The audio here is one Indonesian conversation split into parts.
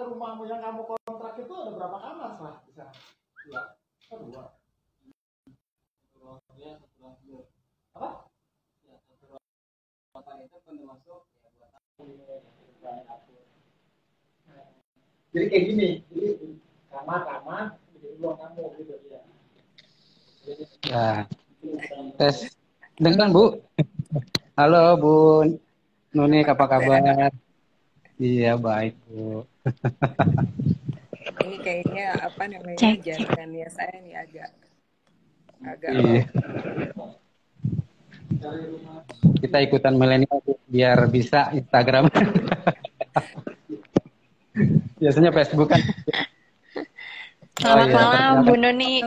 rumahmu yang kamu kontrak itu ada berapa kamar sah di sana? Dua. Oh, dua. Apa? Ya, satu ruangan itu pun termasuk ya buat jadi kayak gini, jadi kamar, jadi ruang tamu gitu ya. Ya, tes. Dengar Bu? Halo Bu Nunik, apa kabar? Iya baik Bu. Ini kayaknya apa namanya jaringannya saya nih agak Iya. Kita ikutan milenial biar bisa Instagram. Biasanya Facebook kan. Selamat malam Bu Nuni.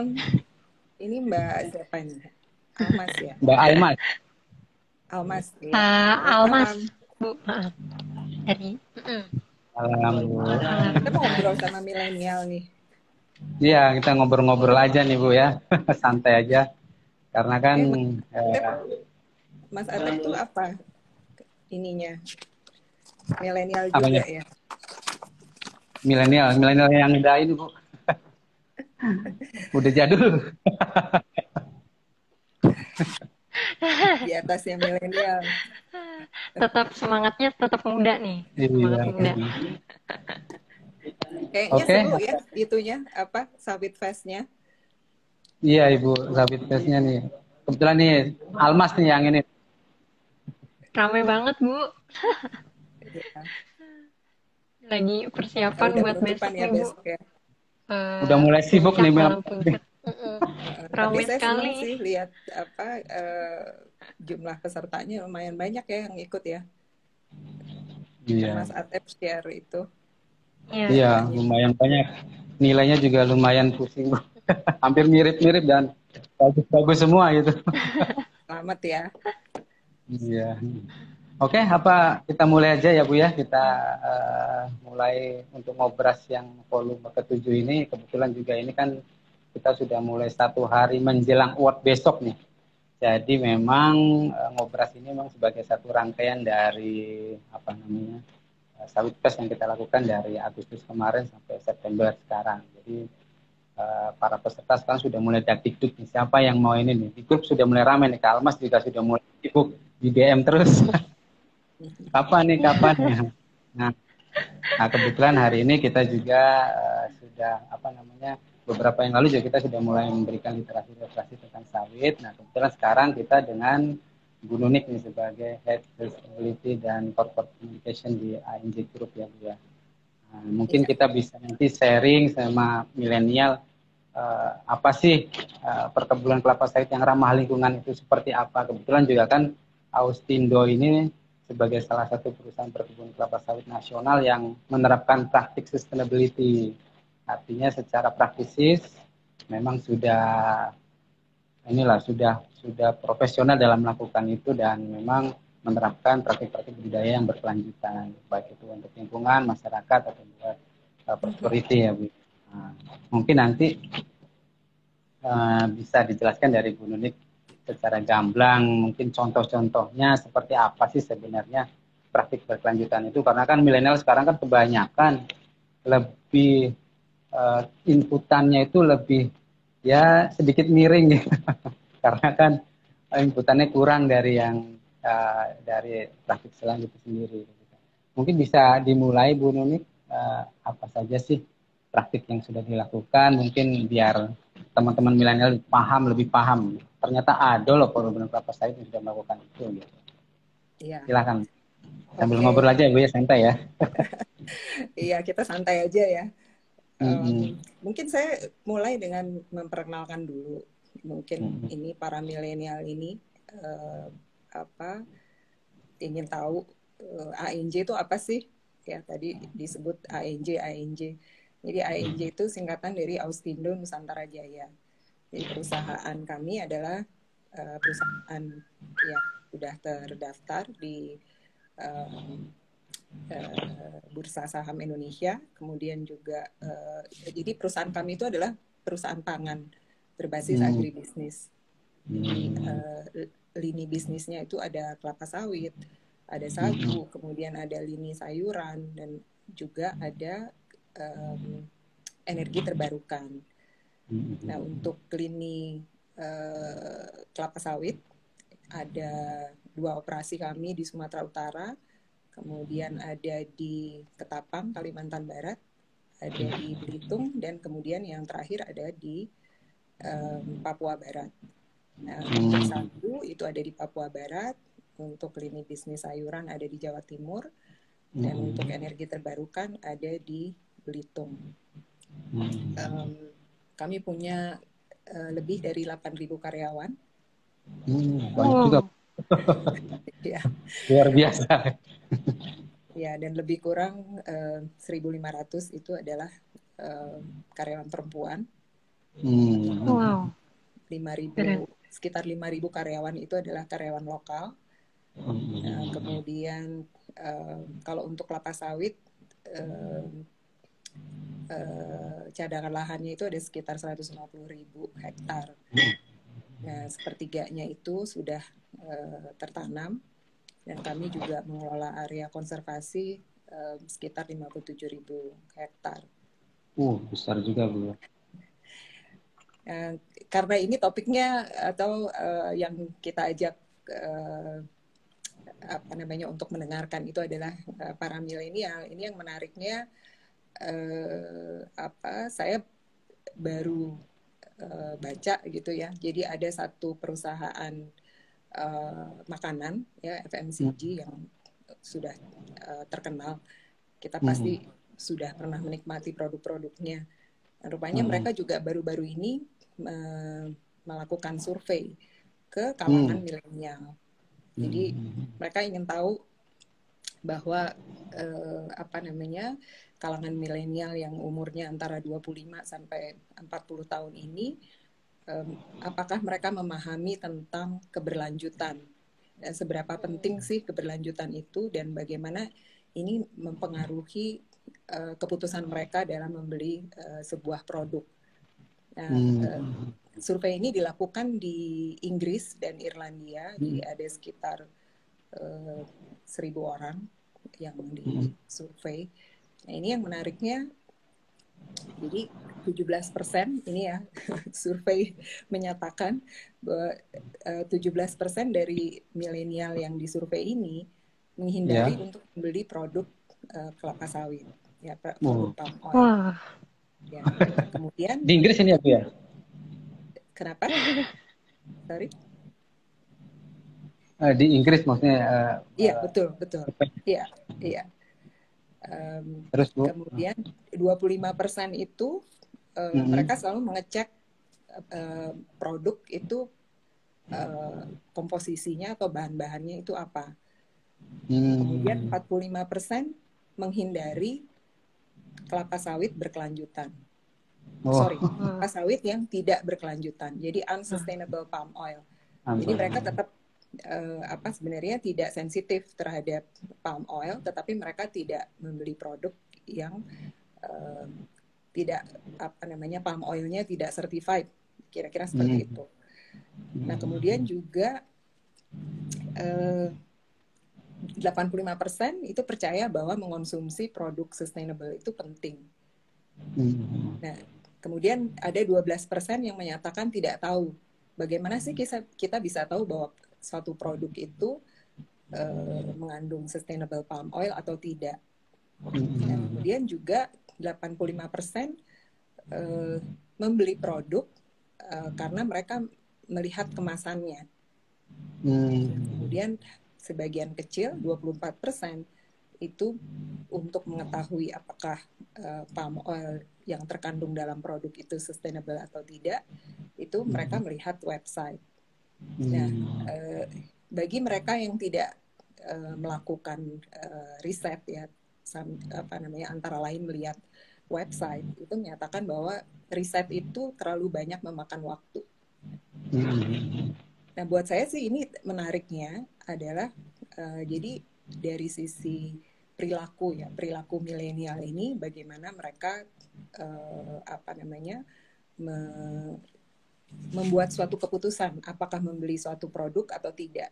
Ini Mbak siapa nih? Almas ya? Mbak Almas. Almas. Ya. Almas Bu. Dari. Alhamdulillah. Kita mau ngobrol sama milenial nih. Iya, kita ngobrol-ngobrol aja nih Bu ya. Santai aja. Karena kan Mas Atep tuh apa ininya? Milenial juga ya? Milenial yang ngedain Bu. Udah jadul. Di atasnya milenial. Tetap semangatnya tetap muda nih. Semangat muda. Kayaknya seru ya itunya apa Sabit Fest-nya. Iya Ibu, Sabit Fest-nya nih. Kebetulan nih Almas nih yang ini. Ramai banget Bu. Lagi persiapan buat besok nih Bu. Ya. Udah mulai sibuk nih Mel. Ramai saya sekali sih lihat apa jumlah pesertanya lumayan banyak ya yang ikut ya. Iya. Mas Atep share itu. Iya, lumayan banyak. Nilainya juga lumayan pusing. Hampir mirip-mirip dan bagus-bagus semua gitu. Selamat ya. Iya. Oke, apa kita mulai aja ya Bu ya? Kita mulai untuk ngobras yang volume ke-7 ini. Kebetulan juga ini kan kita sudah mulai 1 hari menjelang award besok nih. Jadi memang ngobras ini memang sebagai satu rangkaian dari apa namanya Sabit Fest yang kita lakukan dari Agustus kemarin sampai September sekarang. Jadi para peserta sekarang sudah mulai dak-dikduk nih, siapa yang mau ini nih. Di grup sudah mulai ramai nih, Kak Almas juga sudah mulai sibuk di DM terus. Kapan ya? Nah, kebetulan hari ini kita juga sudah apa namanya beberapa yang lalu juga kita sudah mulai memberikan literasi tentang sawit. Nah, kebetulan sekarang kita dengan Bu Nunik nih sebagai Head Sustainability dan Corporate Communication di ANJ Group ya Bu ya. Nah, mungkin kita bisa nanti sharing sama milenial apa sih perkebunan kelapa sawit yang ramah lingkungan itu seperti apa. Kebetulan juga kan Austindo ini sebagai salah satu perusahaan perkebunan kelapa sawit nasional yang menerapkan praktik sustainability. Artinya secara praktis memang sudah profesional dalam melakukan itu dan memang menerapkan praktik-praktik budidaya yang berkelanjutan, baik itu untuk lingkungan, masyarakat atau buat prosperity ya Bu. Nah, mungkin nanti bisa dijelaskan dari Bu Nunik secara gamblang, mungkin contoh-contohnya seperti apa sih sebenarnya praktik berkelanjutan itu, karena kan milenial sekarang kan kebanyakan lebih inputannya itu lebih ya sedikit miring gitu. Karena kan inputannya kurang dari yang dari praktik selang itu sendiri. Mungkin bisa dimulai Bu Nunik, apa saja sih praktik yang sudah dilakukan, mungkin biar teman-teman milenial lebih paham. Ternyata ada loh perkebunan kelapa sawit yang sudah melakukan itu. Gitu. Iya. Silakan. Sambil ngobrol aja Bu ya, santai ya. Iya, kita santai aja ya. Mungkin saya mulai dengan memperkenalkan dulu. Mungkin ini para milenial ini ingin tahu ANJ itu apa sih? Ya tadi disebut ANJ. Jadi ANJ itu singkatan dari Austindo Nusantara Jaya. Jadi perusahaan kami adalah perusahaan yang sudah terdaftar di Bursa Saham Indonesia. Kemudian juga jadi perusahaan kami itu adalah perusahaan pangan berbasis agribisnis. Jadi lini bisnisnya itu ada kelapa sawit, ada sagu, kemudian ada lini sayuran, dan juga ada energi terbarukan. Nah, untuk lini kelapa sawit ada 2 operasi kami di Sumatera Utara, kemudian ada di Ketapang, Kalimantan Barat, ada di Belitung, dan kemudian yang terakhir ada di Papua Barat. Nah, untuk sagu itu ada di Papua Barat, untuk lini bisnis sayuran ada di Jawa Timur, dan untuk energi terbarukan ada di Belitung. Kami punya lebih dari 8.000 karyawan. Banyak juga. Ya. Luar biasa. Ya, dan lebih kurang 1.500 itu adalah karyawan perempuan. Wow. 5.000, sekitar 5.000 karyawan itu adalah karyawan lokal. Kemudian kalau untuk kelapa sawit cadangan lahannya itu ada sekitar 150.000 hektar. Nah, sepertiganya itu sudah tertanam, dan kami juga mengelola area konservasi sekitar 57.000 hektar. Besar juga, Bu. Karena ini topiknya atau yang kita ajak untuk mendengarkan itu adalah para milenial. Ini yang menariknya, saya baru baca gitu ya. Jadi ada satu perusahaan makanan ya, FMCG yang sudah terkenal. Kita pasti sudah pernah menikmati produk-produknya. Rupanya mereka juga baru-baru ini melakukan survei ke kalangan milenial. Jadi mereka ingin tahu bahwa kalangan milenial yang umurnya antara 25 sampai 40 tahun ini, apakah mereka memahami tentang keberlanjutan, dan seberapa penting sih keberlanjutan itu, dan bagaimana ini mempengaruhi keputusan mereka dalam membeli sebuah produk. Nah, survei ini dilakukan di Inggris dan Irlandia, jadi ada sekitar 1.000 orang yang disurvei. Nah, ini yang menariknya, jadi 17% ini ya, survei menyatakan bahwa 17% dari milenial yang disurvei ini menghindari untuk membeli produk kelapa sawit, ya, produk palm oil. Ya, kemudian di Inggris ini ya, Bu ya? Kenapa? Sorry? Di Inggris maksudnya. Iya, betul. Iya. Terus, Bu? Kemudian 25% itu mereka selalu mengecek produk itu komposisinya atau bahan-bahannya itu apa. Kemudian 45% menghindari kelapa sawit berkelanjutan. Kelapa sawit yang tidak berkelanjutan. Jadi unsustainable palm oil. Jadi mereka tetap sebenarnya tidak sensitif terhadap palm oil, tetapi mereka tidak membeli produk yang tidak palm oilnya tidak certified, kira-kira seperti itu. Nah, kemudian juga 85% itu percaya bahwa mengonsumsi produk sustainable itu penting. Nah, kemudian ada 12% yang menyatakan tidak tahu. Bagaimana sih kita bisa tahu bahwa suatu produk itu mengandung sustainable palm oil atau tidak. Nah, kemudian juga 85% membeli produk karena mereka melihat kemasannya. Kemudian sebagian kecil, 24%, itu untuk mengetahui apakah palm oil yang terkandung dalam produk itu sustainable atau tidak, itu mereka melihat website. Nah, bagi mereka yang tidak melakukan riset ya, antara lain melihat website, itu menyatakan bahwa riset itu terlalu banyak memakan waktu. Nah, buat saya sih ini menariknya adalah jadi dari sisi perilaku milenial ini, bagaimana mereka membuat suatu keputusan apakah membeli suatu produk atau tidak.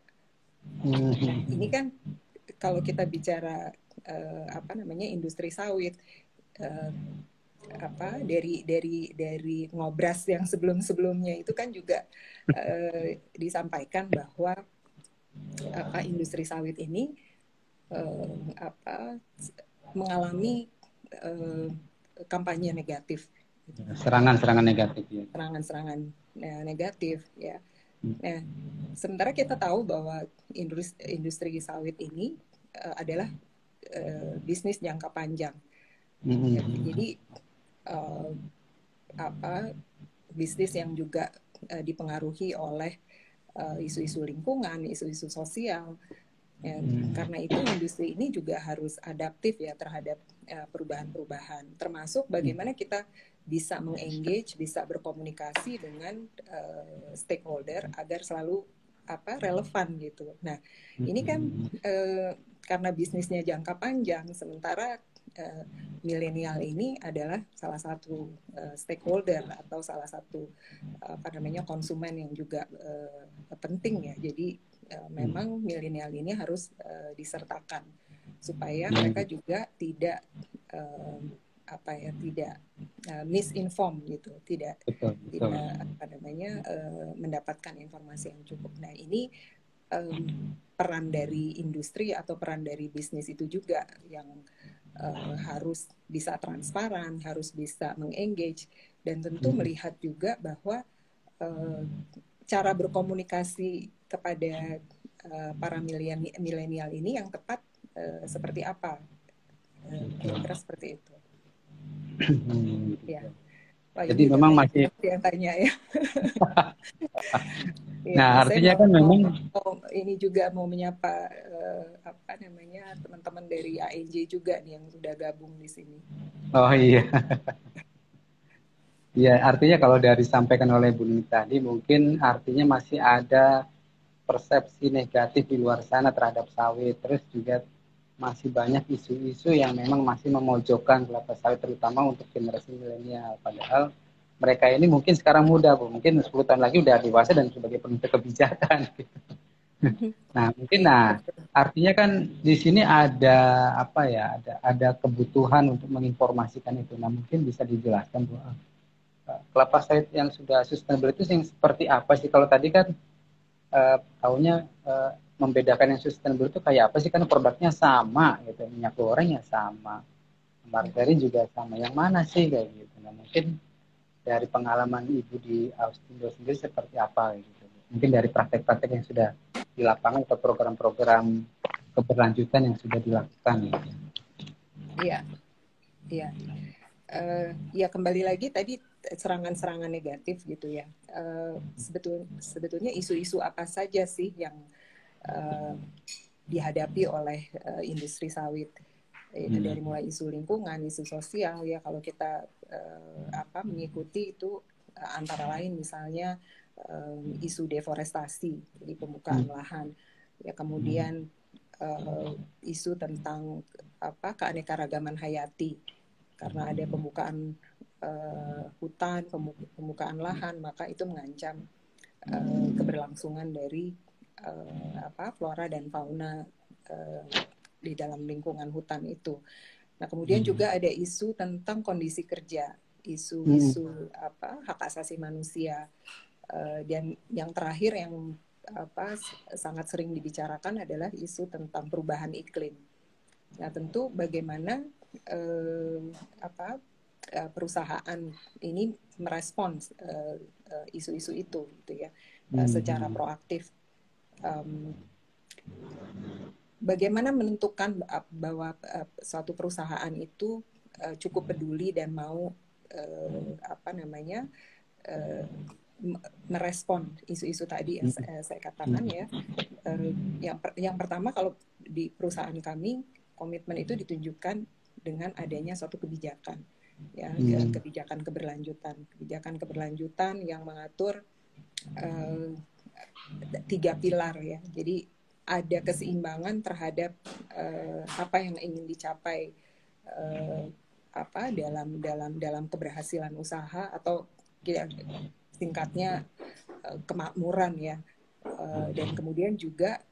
Nah, ini kan kalau kita bicara industri sawit, eh, dari ngobras yang sebelum-sebelumnya itu kan juga disampaikan bahwa industri sawit ini mengalami kampanye negatif, serangan-serangan negatif ya. Serangan-serangan negatif ya. Nah, sementara kita tahu bahwa industri sawit ini adalah bisnis jangka panjang. Jadi bisnis yang juga dipengaruhi oleh isu-isu lingkungan, isu-isu sosial. Ya, karena itu industri ini juga harus adaptif ya terhadap perubahan-perubahan, termasuk bagaimana kita bisa mengengage, bisa berkomunikasi dengan stakeholder agar selalu relevan gitu. Nah, ini kan karena bisnisnya jangka panjang, sementara milenial ini adalah salah satu stakeholder atau salah satu konsumen yang juga penting ya. Jadi memang milenial ini harus disertakan supaya mereka juga tidak misinform gitu, tidak mendapatkan informasi yang cukup. Nah, ini peran dari industri atau peran dari bisnis itu juga yang harus bisa transparan, harus bisa mengengage, dan tentu melihat juga bahwa cara berkomunikasi kepada para milenial ini yang tepat seperti apa, kira-kira seperti itu. Ya. Wah, jadi memang masih yang tanya ya. Nah, artinya kan memang ini juga mau menyapa teman-teman dari ANJ juga nih yang sudah gabung di sini. Oh iya. Ya, artinya kalau dari disampaikan oleh Bu Nini tadi, mungkin artinya masih ada persepsi negatif di luar sana terhadap sawit. Terus juga masih banyak isu-isu yang memang masih memojokkan kelapa sawit, terutama untuk generasi milenial. Padahal mereka ini mungkin sekarang muda, Bu. Mungkin 10 tahun lagi udah dewasa dan sebagai penentu kebijakan. Nah, mungkin artinya kan di sini ada ada kebutuhan untuk menginformasikan itu. Nah, mungkin bisa dijelaskan, Bu. Kelapa sawit yang sudah sustainable itu yang seperti apa sih? Kalau tadi kan tahunya membedakan yang sustainable itu kayak apa sih? Karena produknya sama gitu, minyak goreng ya sama, margarin juga sama. Yang mana sih kayak gitu? Nah, mungkin dari pengalaman Ibu di Austindo sendiri seperti apa gitu? Mungkin dari praktek-praktek yang sudah di lapangan atau program-program keberlanjutan yang sudah dilakukan gitu. Iya, iya. Ya kembali lagi tadi serangan-serangan negatif gitu ya. Sebetulnya isu-isu apa saja sih yang dihadapi oleh industri sawit? Dari mulai isu lingkungan, isu sosial ya, kalau kita mengikuti itu antara lain misalnya isu deforestasi, jadi pembukaan lahan, ya kemudian isu tentang keanekaragaman hayati, karena ada pembukaan hutan, pembukaan lahan, maka itu mengancam keberlangsungan dari flora dan fauna di dalam lingkungan hutan itu. Nah, kemudian juga ada isu tentang kondisi kerja, isu hak asasi manusia, dan yang terakhir yang sangat sering dibicarakan adalah isu tentang perubahan iklim. Nah, tentu bagaimana perusahaan ini merespons isu-isu itu gitu ya, secara proaktif. Bagaimana menentukan bahwa suatu perusahaan itu cukup peduli dan mau merespon isu-isu tadi yang saya katakan ya. Yang pertama, kalau di perusahaan kami, komitmen itu ditunjukkan dengan adanya suatu kebijakan, ya, kebijakan keberlanjutan yang mengatur 3 pilar ya. Jadi ada keseimbangan terhadap apa yang ingin dicapai dalam keberhasilan usaha, atau singkatnya kemakmuran ya, dan kemudian juga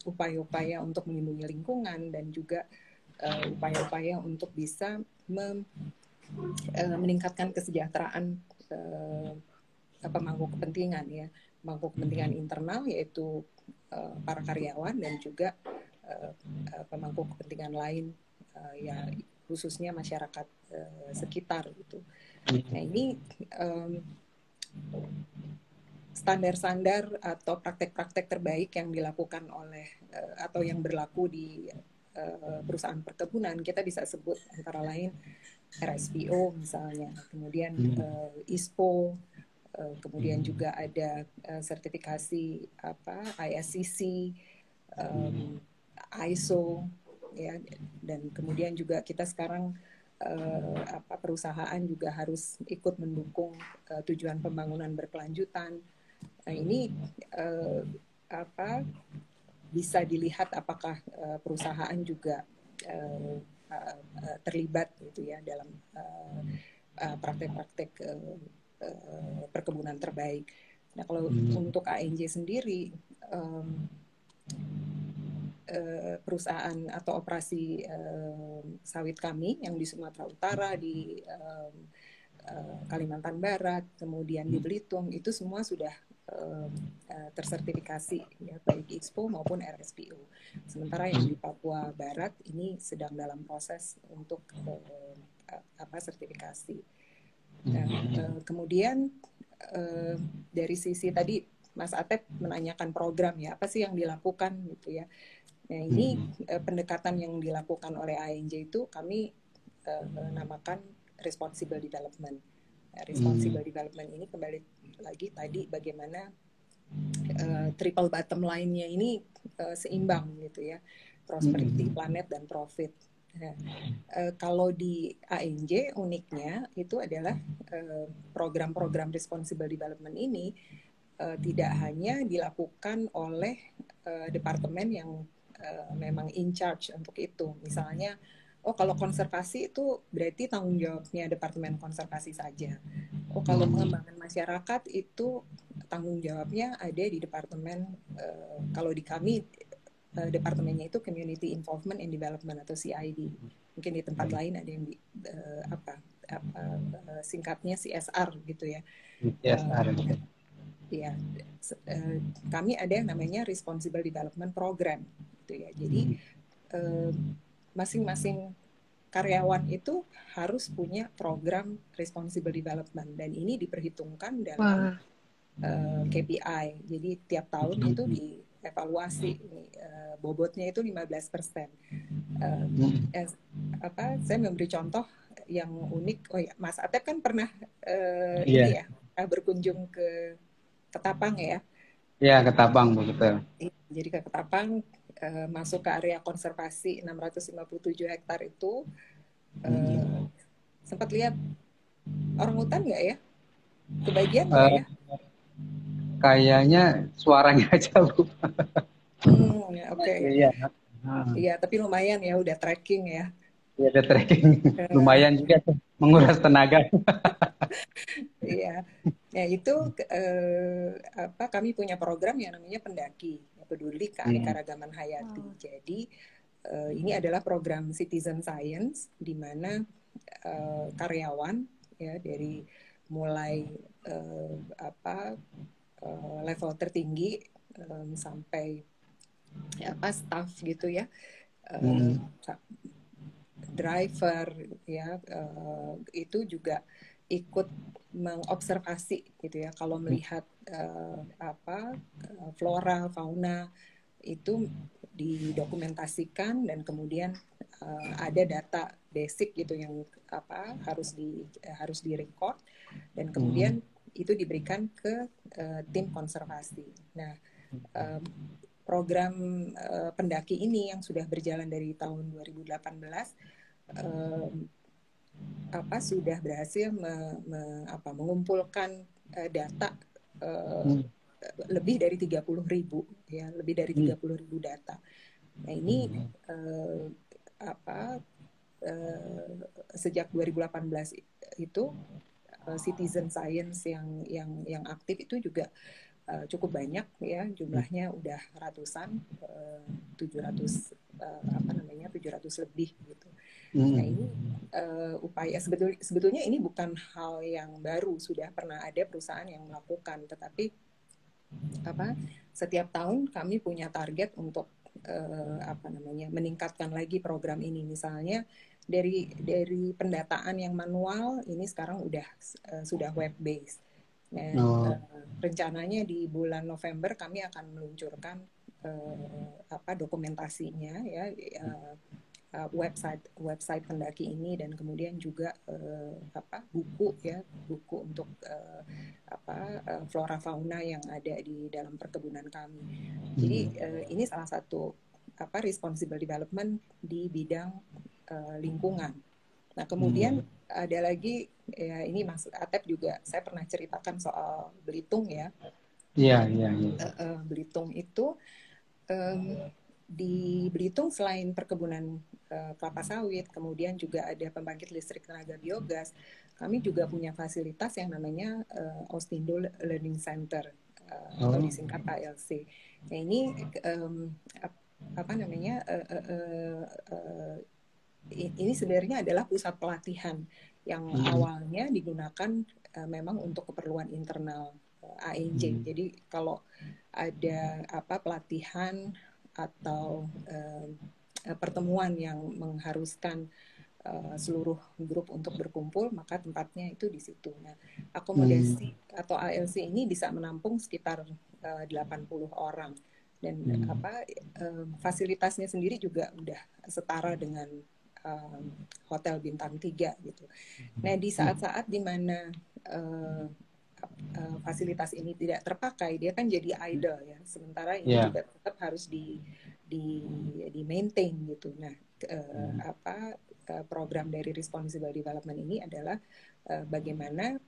upaya-upaya untuk melindungi lingkungan, dan juga upaya-upaya untuk bisa meningkatkan kesejahteraan pemangku kepentingan ya, pemangku kepentingan internal yaitu para karyawan dan juga pemangku kepentingan lain ya khususnya masyarakat sekitar gitu. Nah ini standar-standar atau praktek-praktek terbaik yang dilakukan oleh atau yang berlaku di perusahaan perkebunan kita bisa sebut antara lain RSPO misalnya, kemudian ISPO, kemudian juga ada sertifikasi ISCC, ISO, ya, dan kemudian juga kita sekarang perusahaan juga harus ikut mendukung tujuan pembangunan berkelanjutan. Nah ini bisa dilihat apakah perusahaan juga terlibat gitu ya dalam praktek-praktek perkebunan terbaik. Nah kalau untuk ANJ sendiri perusahaan atau operasi sawit kami yang di Sumatera Utara, di Kalimantan Barat, kemudian di Belitung itu semua sudah tersertifikasi ya, baik ISPO maupun RSPO. Sementara yang di Papua Barat ini sedang dalam proses untuk sertifikasi. Nah, kemudian dari sisi tadi Mas Atep menanyakan program ya, apa sih yang dilakukan gitu ya. Nah ini pendekatan yang dilakukan oleh ANJ itu kami namakan responsible development. Responsible development ini kembali lagi tadi bagaimana triple bottom line-nya ini seimbang gitu ya, prosperity, planet dan profit. Nah, kalau di ANJ uniknya itu adalah program-program responsible development ini tidak hanya dilakukan oleh departemen yang memang in charge untuk itu. Misalnya, kalau konservasi itu berarti tanggung jawabnya Departemen Konservasi saja. Kalau pengembangan masyarakat itu tanggung jawabnya ada di departemen, kalau di kami departemennya itu Community Involvement and Development atau CID. Mungkin di tempat lain ada yang singkatnya CSR gitu ya. CSR. Ya, kami ada yang namanya Responsible Development Program gitu ya. Jadi masing-masing karyawan itu harus punya program responsible development dan ini diperhitungkan dalam KPI. Jadi tiap tahun itu dievaluasi, bobotnya itu 15%. Saya memberi contoh yang unik. Oh ya, Mas Atep kan pernah ini ya berkunjung ke Ketapang ya? Iya, Ketapang betul. Jadi ke Ketapang, masuk ke area konservasi 657 hektar itu, sempat lihat orang hutan nggak ya? Kebagian nggak ya? Kayaknya suaranya aja lupa. Oke. Iya, tapi lumayan ya, udah trekking ya. Iya, udah trekking. Lumayan juga tuh, menguras tenaga. Iya. Nah itu kami punya program yang namanya Pendaki, peduli keanekaragaman hayati. Jadi ini adalah program citizen science di mana karyawan ya dari mulai level tertinggi sampai staff gitu ya, driver ya, itu juga ikut mengobservasi gitu ya. Kalau melihat flora, fauna itu didokumentasikan dan kemudian ada data basic gitu yang harus di-record dan kemudian itu diberikan ke tim konservasi. Nah, program pendaki ini yang sudah berjalan dari tahun 2018 sudah berhasil mengumpulkan data lebih dari 30.000 ya, lebih dari 30.000 data. Nah ini sejak 2018 itu citizen science yang aktif itu juga cukup banyak ya, jumlahnya udah ratusan, 700 apa namanya 700 lebih gitu. Nah ini upaya sebetulnya ini bukan hal yang baru, sudah pernah ada perusahaan yang melakukan, tetapi apa setiap tahun kami punya target untuk apa namanya meningkatkan lagi program ini. Misalnya dari pendataan yang manual ini sekarang sudah web based. Nah, rencananya di bulan November kami akan meluncurkan apa dokumentasinya ya, website pendaki ini, dan kemudian juga apa buku untuk flora fauna yang ada di dalam perkebunan kami. Jadi ini salah satu apa responsible development di bidang lingkungan. Nah kemudian ada lagi ya, ini Mas Atep juga saya pernah ceritakan soal Belitung ya. Iya. Belitung itu di Belitung selain perkebunan kelapa sawit, kemudian juga ada pembangkit listrik tenaga biogas. Kami juga punya fasilitas yang namanya Austindo Learning Center atau disingkat ALC. Nah ini apa namanya ini sebenarnya adalah pusat pelatihan yang awalnya digunakan memang untuk keperluan internal ANJ. Jadi kalau ada apa pelatihan atau pertemuan yang mengharuskan seluruh grup untuk berkumpul, maka tempatnya itu di situ. Nah, akomodasi atau ALC ini bisa menampung sekitar 80 orang, dan apa fasilitasnya sendiri juga udah setara dengan hotel bintang 3 gitu. Nah, di saat-saat di mana fasilitas ini tidak terpakai, dia kan jadi idle ya. Sementara ini juga tetap harus di maintain gitu. Nah, apa program dari responsible development ini adalah bagaimana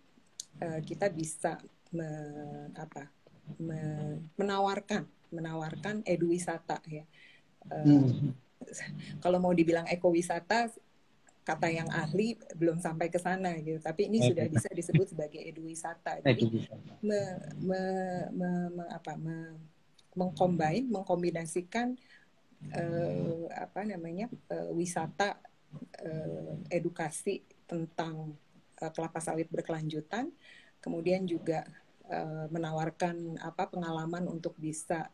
kita bisa menawarkan eduwisata ya. Kalau mau dibilang ekowisata, kata yang ahli belum sampai ke sana gitu, tapi ini sudah bisa disebut sebagai eduwisata. Jadi mengkombinasikan apa namanya wisata edukasi tentang kelapa sawit berkelanjutan, kemudian juga menawarkan apa pengalaman untuk bisa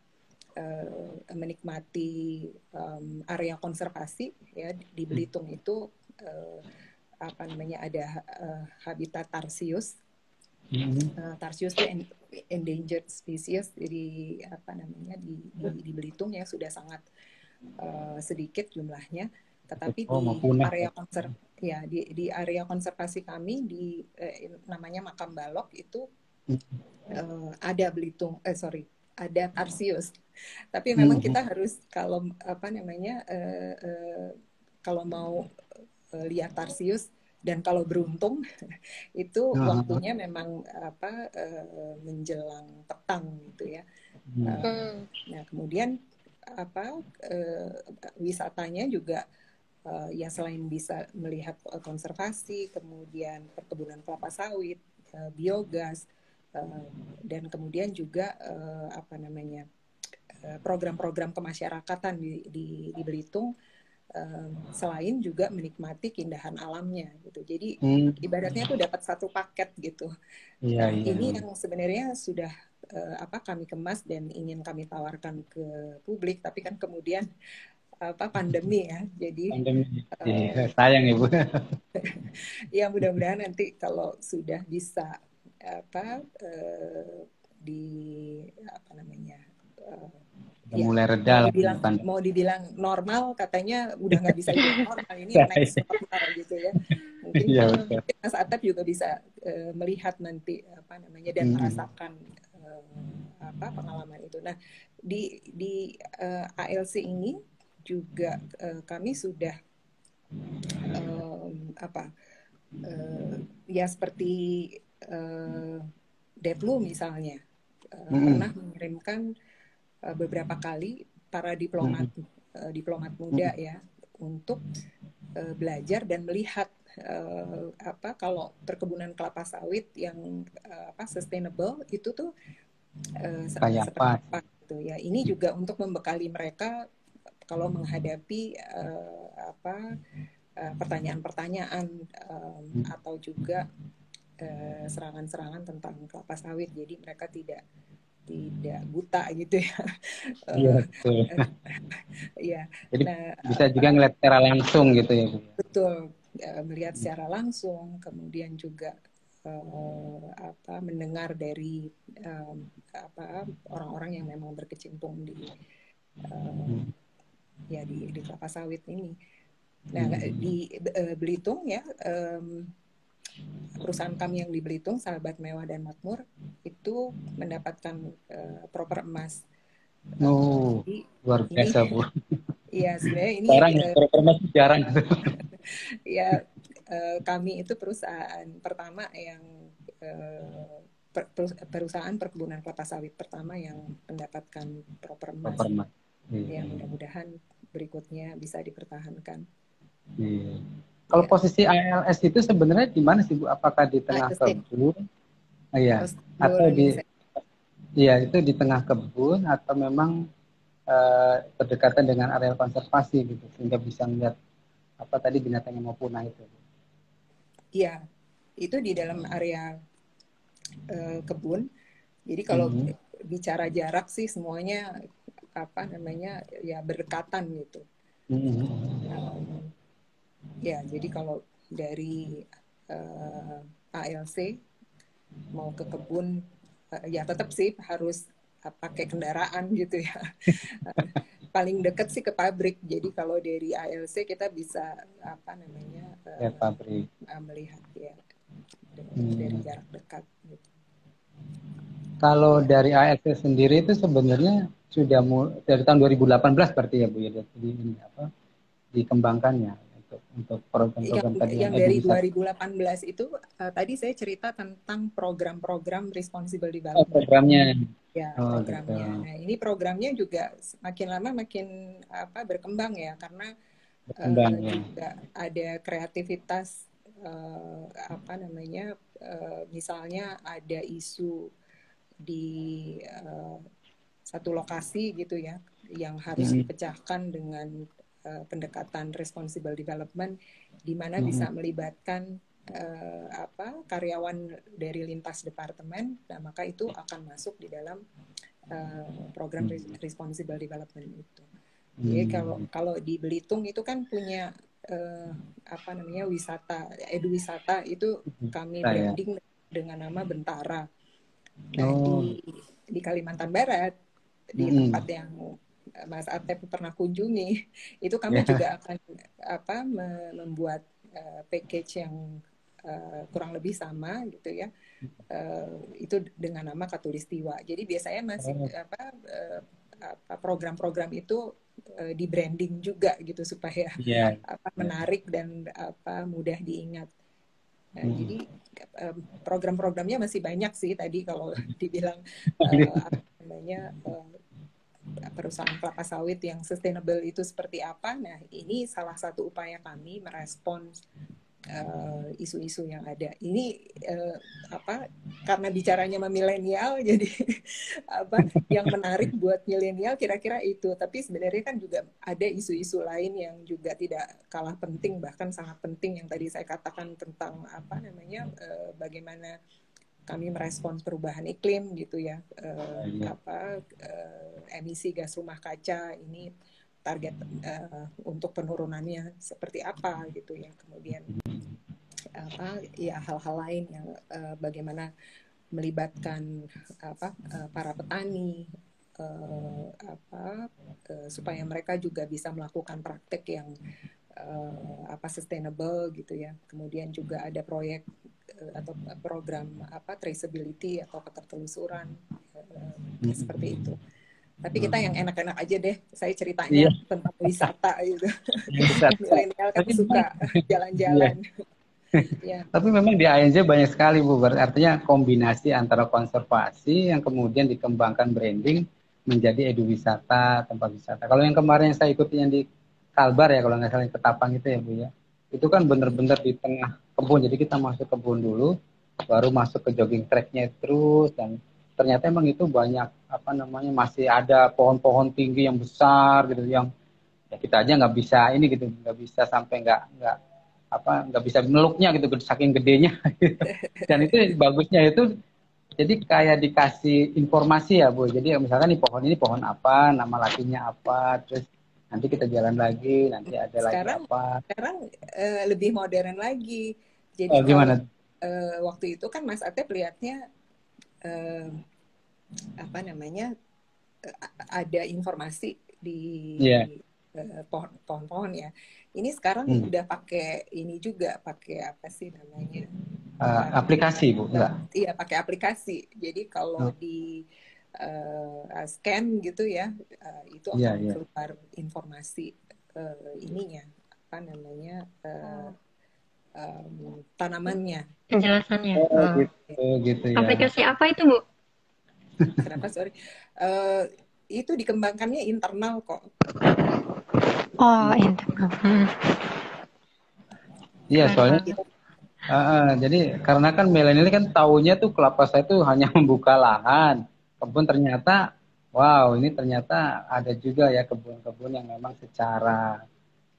menikmati area konservasi ya. Di Belitung itu apa namanya ada habitat tarsius. Tarsius itu endangered species di apa namanya di Belitung yang sudah sangat sedikit jumlahnya, tetapi di area konservasi kami di namanya Makam Balok itu ada ada tarsius. Tapi memang kita harus kalau apa namanya kalau mau lihat tarsius dan kalau beruntung itu waktunya memang apa menjelang petang gitu ya. Nah kemudian apa wisatanya juga ya selain bisa melihat konservasi, kemudian perkebunan kelapa sawit, biogas, dan kemudian juga apa namanya program-program kemasyarakatan di Belitung, selain juga menikmati keindahan alamnya gitu. Jadi ibaratnya tuh dapat satu paket gitu. Ini yang sebenarnya sudah apa kami kemas dan ingin kami tawarkan ke publik, tapi kan kemudian apa pandemi ya. Jadi sayang Ibu. Ya mudah-mudahan nanti kalau sudah bisa apa di apa namanya mulai reda mau dibilang normal, katanya udah nggak bisa dibilang normal, ini next normal gitu ya. Mungkin Mas Atep juga bisa melihat nanti apa namanya dan merasakan apa pengalaman itu. Nah di ALC ini juga kami sudah apa ya seperti Deplu misalnya pernah mengirimkan beberapa kali para diplomat muda ya untuk belajar dan melihat apa kalau perkebunan kelapa sawit yang apa sustainable itu tuh seperti apa gitu ya. Ini juga untuk membekali mereka kalau menghadapi pertanyaan-pertanyaan atau juga serangan-serangan tentang kelapa sawit. Jadi mereka tidak buta gitu ya. Iya, betul. Ya. Jadi Nah, bisa juga ngeliat secara langsung gitu ya, Bu. betul, melihat secara langsung, kemudian juga mendengar dari orang-orang yang memang berkecimpung di kelapa sawit ini. Nah, di Belitung ya, perusahaan kami yang di Belitung, Sahabat Mewah dan Makmur, itu mendapatkan proper emas. Jadi, luar biasa, Bu. Iya, sebenarnya ini sekarang proper emas jarang. Ya, kami itu perusahaan pertama yang perusahaan perkebunan kelapa sawit pertama yang mendapatkan proper emas. Ya, mudah-mudahan berikutnya bisa dipertahankan. Iya. Kalau posisi ALS itu sebenarnya di mana sih, Bu? Apakah di tengah kebun? Iya. Atau itu di tengah kebun atau memang berdekatan dengan area konservasi gitu sehingga bisa melihat binatang yang mau punah itu. Iya. Itu di dalam area kebun. Jadi kalau bicara jarak sih semuanya ya berdekatan gitu. Ya, jadi kalau dari ALC mau ke kebun ya tetap sih harus pakai kendaraan gitu ya. Paling dekat sih ke pabrik. Jadi kalau dari ALC kita bisa pabrik melihat ya dari jarak dekat gitu. Kalau dari ALC sendiri itu sebenarnya sudah dari tahun 2018 berarti ya, Bu, ya, dikembangkannya untuk program-program tadi yang dari 2018 itu tadi saya cerita tentang program-program responsible development. Programnya. Ya, programnya. Gitu. Nah, ini programnya juga makin lama makin berkembang ya, karena juga ada kreativitas misalnya ada isu di satu lokasi gitu ya yang harus dipecahkan dengan pendekatan responsible development di mana bisa melibatkan karyawan dari lintas departemen. Nah, maka itu akan masuk di dalam program responsible development itu. Jadi kalau di Belitung itu kan punya wisata, eduwisata itu kami branding dengan nama Bentara. Nah, di Kalimantan Barat, di tempat yang Mas Atep pernah kunjungi, itu kami juga akan membuat package yang kurang lebih sama gitu ya, itu dengan nama Katulistiwa. Jadi biasanya masih program-program itu di branding juga gitu supaya menarik dan mudah diingat. Nah, jadi program-programnya masih banyak sih tadi kalau dibilang perusahaan kelapa sawit yang sustainable itu seperti apa. Nah, ini salah satu upaya kami merespons isu-isu yang ada. Ini karena bicaranya sama milenial, jadi yang menarik buat milenial kira-kira itu. Tapi sebenarnya kan juga ada isu-isu lain yang juga tidak kalah penting, bahkan sangat penting yang tadi saya katakan tentang bagaimana kami merespons perubahan iklim gitu ya, emisi gas rumah kaca ini target untuk penurunannya seperti apa gitu ya, kemudian hal-hal lain yang bagaimana melibatkan para petani supaya mereka juga bisa melakukan praktek yang sustainable gitu ya. Kemudian juga ada proyek atau program traceability atau ketertelusuran seperti itu. Tapi kita yang enak-enak aja deh. Saya ceritanya tentang wisata gitu. Milenial kan suka jalan-jalan. Tapi memang di ANJ banyak sekali, Bu. Artinya kombinasi antara konservasi yang kemudian dikembangkan branding menjadi eduwisata, tempat wisata. Kalau yang kemarin saya ikuti yang di Kalbar ya, kalau nggak salah Ketapang itu ya, Bu ya. Itu kan benar-benar di tengah kebun. Jadi kita masuk kebun dulu, baru masuk ke jogging tracknya terus, dan ternyata emang itu banyak masih ada pohon-pohon tinggi yang besar gitu yang ya kita aja nggak bisa ini gitu, nggak bisa sampai nggak bisa meluknya gitu saking gedenya. Dan itu bagusnya itu jadi kayak dikasih informasi ya Bu. Jadi misalkan nih pohon ini pohon apa, nama latinnya apa, terus nanti kita jalan lagi, nanti ada lagi Sekarang apa. lebih modern lagi. Jadi Oh, kalau gimana? waktu itu kan Mas Atep lihatnya apa namanya ada informasi di Iya. pohon-pohon ya. Ini sekarang udah pakai ini juga, pakai apa sih namanya? Aplikasi Bu, enggak? Iya, pakai aplikasi. Jadi kalau di scan gitu ya, itu akan keluar informasi ininya, apa namanya, tanamannya. Penjelasannya. Gitu ya. Aplikasi apa itu Bu? Kenapa sorry? Itu dikembangkannya internal kok. Oh, internal. Iya, soalnya jadi karena kan milenial kan taunya tuh kelapa sawit itu hanya membuka lahan. Kebun ternyata, wow, ini ternyata ada juga ya kebun-kebun yang memang secara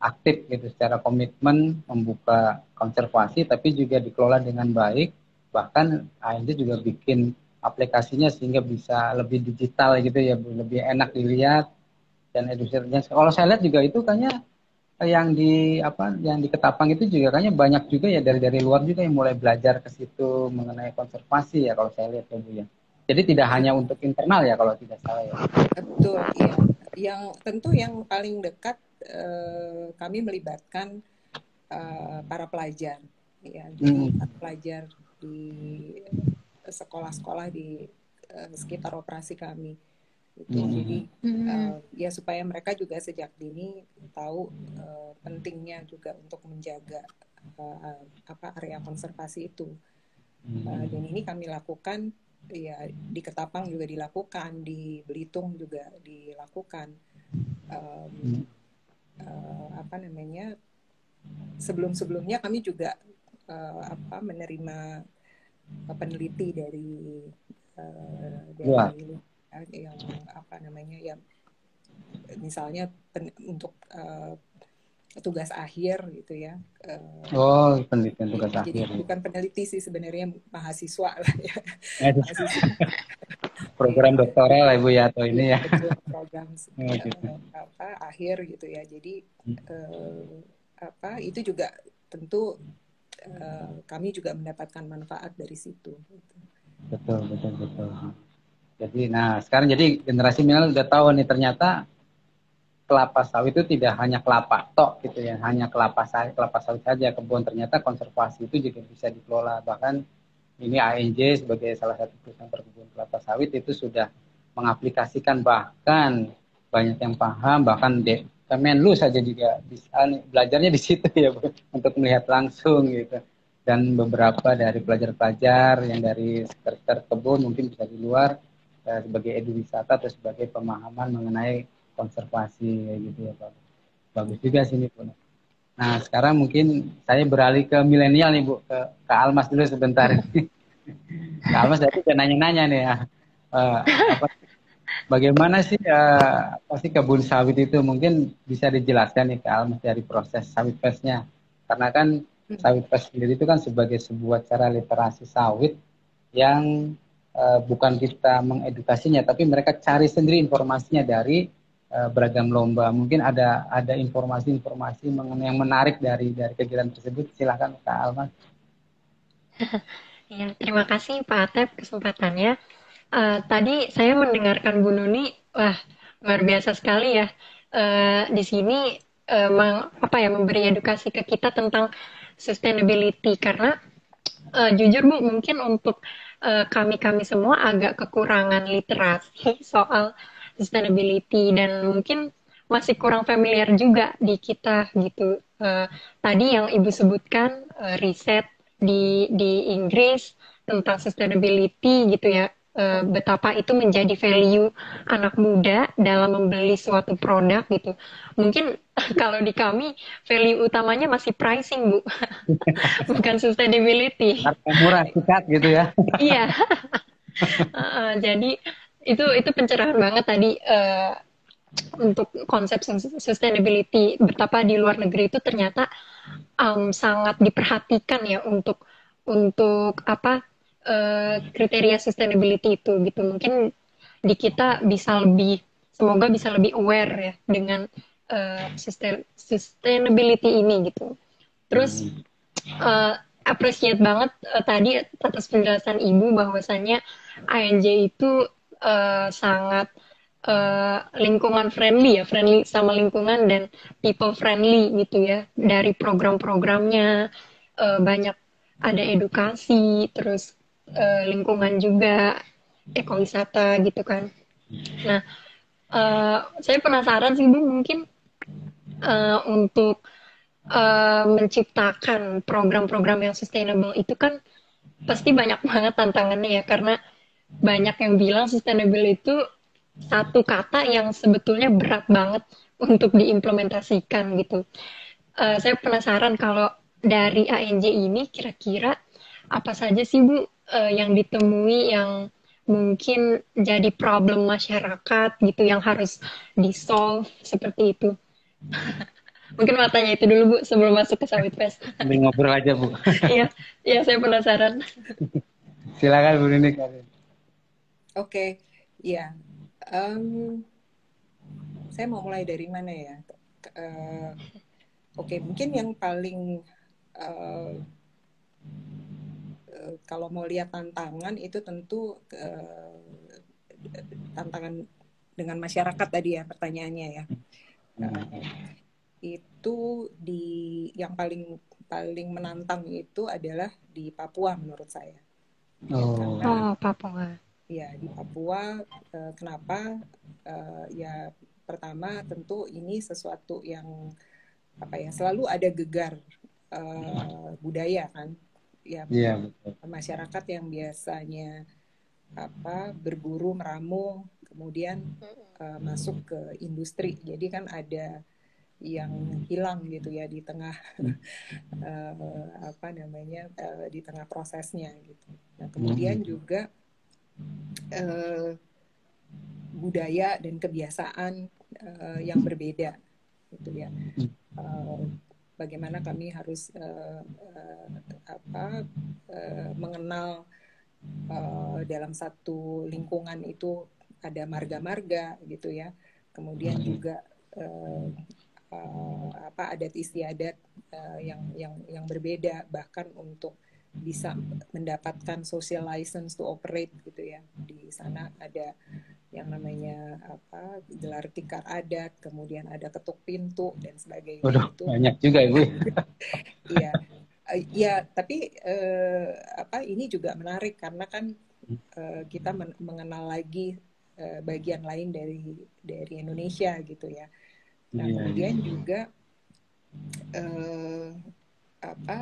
aktif gitu, secara komitmen membuka konservasi, tapi juga dikelola dengan baik. Bahkan ANJ juga bikin aplikasinya sehingga bisa lebih digital gitu ya, lebih enak dilihat dan edukasinya. Kalau saya lihat juga itu kayaknya yang di Ketapang itu juga kayaknya banyak juga ya dari luar juga yang mulai belajar ke situ mengenai konservasi ya kalau saya lihat ya Bu ya. Jadi tidak hanya untuk internal ya kalau tidak salah ya. Betul, iya. Yang tentu yang paling dekat kami melibatkan para pelajar ya. Jadi para pelajar di sekolah-sekolah di sekitar operasi kami. Jadi ya supaya mereka juga sejak dini tahu pentingnya juga untuk menjaga area konservasi itu. Dan ini kami lakukan ya di Ketapang juga dilakukan, di Belitung juga dilakukan. Apa namanya? Sebelum-sebelumnya kami juga menerima peneliti dari yang apa namanya ya misalnya untuk tugas akhir gitu ya. Penelitian tugas jadi akhir. Bukan peneliti sih sebenarnya, mahasiswa lah ya. Mahasiswa. Program doktoral lah Ibu ya atau ini ya. Program akhir gitu ya. Jadi itu juga tentu kami juga mendapatkan manfaat dari situ. Betul. Jadi, sekarang jadi generasi milenial udah tahu nih ternyata kelapa sawit itu tidak hanya kelapa tok gitu ya, hanya kelapa sawit saja kebun. Ternyata konservasi itu juga bisa dikelola. Bahkan ini ANJ sebagai salah satu perusahaan perkebunan kelapa sawit itu sudah mengaplikasikan, bahkan banyak yang paham, bahkan Kemenlu saja juga bisa belajarnya di situ ya Bu, untuk melihat langsung gitu. Dan beberapa dari pelajar-pelajar yang dari sekitar kebun mungkin bisa di luar sebagai eduwisata atau sebagai pemahaman mengenai konservasi gitu ya Pak. Bagus juga sini Bu. Nah sekarang mungkin saya beralih ke milenial nih Bu, ke Almas dulu sebentar. Kak Almas tadi udah nanya-nanya nih ya. Bagaimana sih kebun sawit itu, mungkin bisa dijelaskan nih Kak Almas dari proses sawit festnya. Karena kan sawit fest sendiri itu kan sebagai sebuah cara literasi sawit yang bukan kita mengedukasinya, tapi mereka cari sendiri informasinya dari beragam lomba. Mungkin ada informasi-informasi mengenai yang menarik dari kegiatan tersebut. Silakan Kak Almas. Ya, terima kasih Pak Atep kesempatannya. Tadi saya mendengarkan Bu Nuni, wah luar biasa sekali ya. Di sini memberi edukasi ke kita tentang sustainability, karena jujur Bu, mungkin untuk kami semua agak kekurangan literasi soal sustainability dan mungkin masih kurang familiar juga di kita gitu. Tadi yang Ibu sebutkan riset di Inggris tentang sustainability gitu ya, betapa itu menjadi value anak muda dalam membeli suatu produk gitu. Mungkin kalau di kami value utamanya masih pricing Bu, bukan sustainability. Harga murah sikat gitu ya. Iya. Jadi itu pencerahan banget tadi untuk konsep sustainability, betapa di luar negeri itu ternyata sangat diperhatikan ya untuk apa kriteria sustainability itu gitu. Mungkin di kita bisa lebih, semoga bisa lebih aware ya dengan sustainability ini gitu. Terus appreciate banget tadi atas penjelasan Ibu bahwasannya ANJ itu sangat lingkungan friendly ya, friendly sama lingkungan dan people friendly gitu ya. Dari program-programnya banyak ada edukasi, terus lingkungan juga, ekowisata gitu kan. Nah, saya penasaran sih Bu, mungkin untuk menciptakan program-program yang sustainable itu kan pasti banyak banget tantangannya ya, karena banyak yang bilang sustainable itu satu kata yang sebetulnya berat banget untuk diimplementasikan gitu. Saya penasaran kalau dari ANJ ini kira-kira apa saja sih Bu yang ditemui yang mungkin jadi problem masyarakat gitu yang harus di-solve seperti itu. Mungkin mau tanya itu dulu Bu sebelum masuk ke Sawit Fest. Sambil ngobrol aja Bu. Iya, iya saya penasaran. Silakan Bu Nini. Oke, ya. Saya mau mulai dari mana ya? Oke, mungkin yang paling kalau mau lihat tantangan itu tentu tantangan dengan masyarakat tadi ya pertanyaannya ya. Itu yang paling menantang itu adalah di Papua menurut saya. Karena, Papua. Ya di Papua kenapa? Ya pertama tentu ini sesuatu yang selalu ada gegar budaya kan. Ya masyarakat yang biasanya berburu meramu kemudian masuk ke industri. Jadi kan ada yang hilang gitu ya di tengah di tengah prosesnya gitu. Nah, kemudian juga budaya dan kebiasaan yang berbeda gitu ya. Bagaimana kami harus mengenal dalam satu lingkungan itu ada marga-marga gitu ya. Kemudian juga adat istiadat yang berbeda, bahkan untuk bisa mendapatkan social license to operate gitu ya. Di sana ada yang namanya gelar tikar adat, kemudian ada ketuk pintu dan sebagainya. Waduh, itu banyak juga Ibu. Iya. Ya, tapi ini juga menarik karena kan kita mengenal lagi bagian lain dari Indonesia gitu ya. Nah, kemudian juga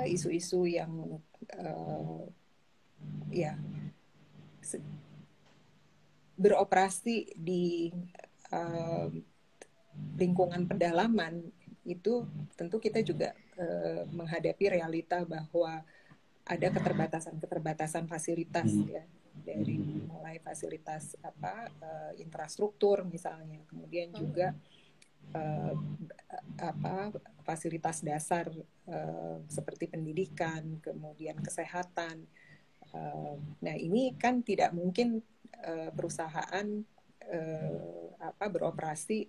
isu-isu yang beroperasi di lingkungan pedalaman itu tentu kita juga menghadapi realita bahwa ada keterbatasan fasilitas ya, dari mulai fasilitas infrastruktur misalnya, kemudian juga fasilitas dasar seperti pendidikan, kemudian kesehatan. Nah, ini kan tidak mungkin perusahaan beroperasi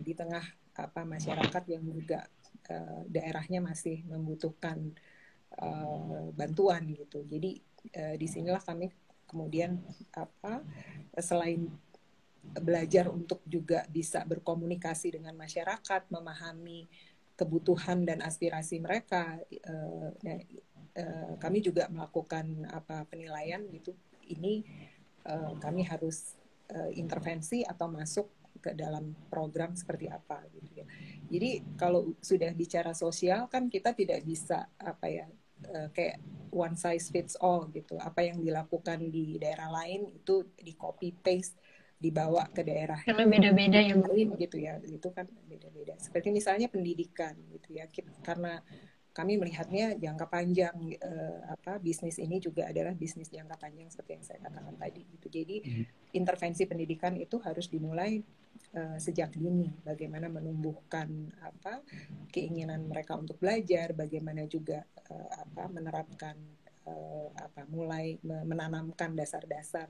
di tengah masyarakat yang juga daerahnya masih membutuhkan bantuan gitu. Jadi disinilah kami kemudian selain belajar untuk juga bisa berkomunikasi dengan masyarakat, memahami kebutuhan dan aspirasi mereka, kami juga melakukan penilaian gitu. Ini kami harus intervensi atau masuk ke dalam program seperti apa gitu ya. Jadi kalau sudah bicara sosial kan kita tidak bisa kayak one size fits all gitu. Apa yang dilakukan di daerah lain itu di copy paste dibawa ke daerah karena beda-beda ya lain gitu ya. Itu kan beda-beda. Seperti misalnya pendidikan gitu ya. Karena kami melihatnya jangka panjang, bisnis ini juga adalah bisnis jangka panjang seperti yang saya katakan tadi gitu. Jadi intervensi pendidikan itu harus dimulai sejak dini, bagaimana menumbuhkan keinginan mereka untuk belajar, bagaimana juga menerapkan mulai menanamkan dasar-dasar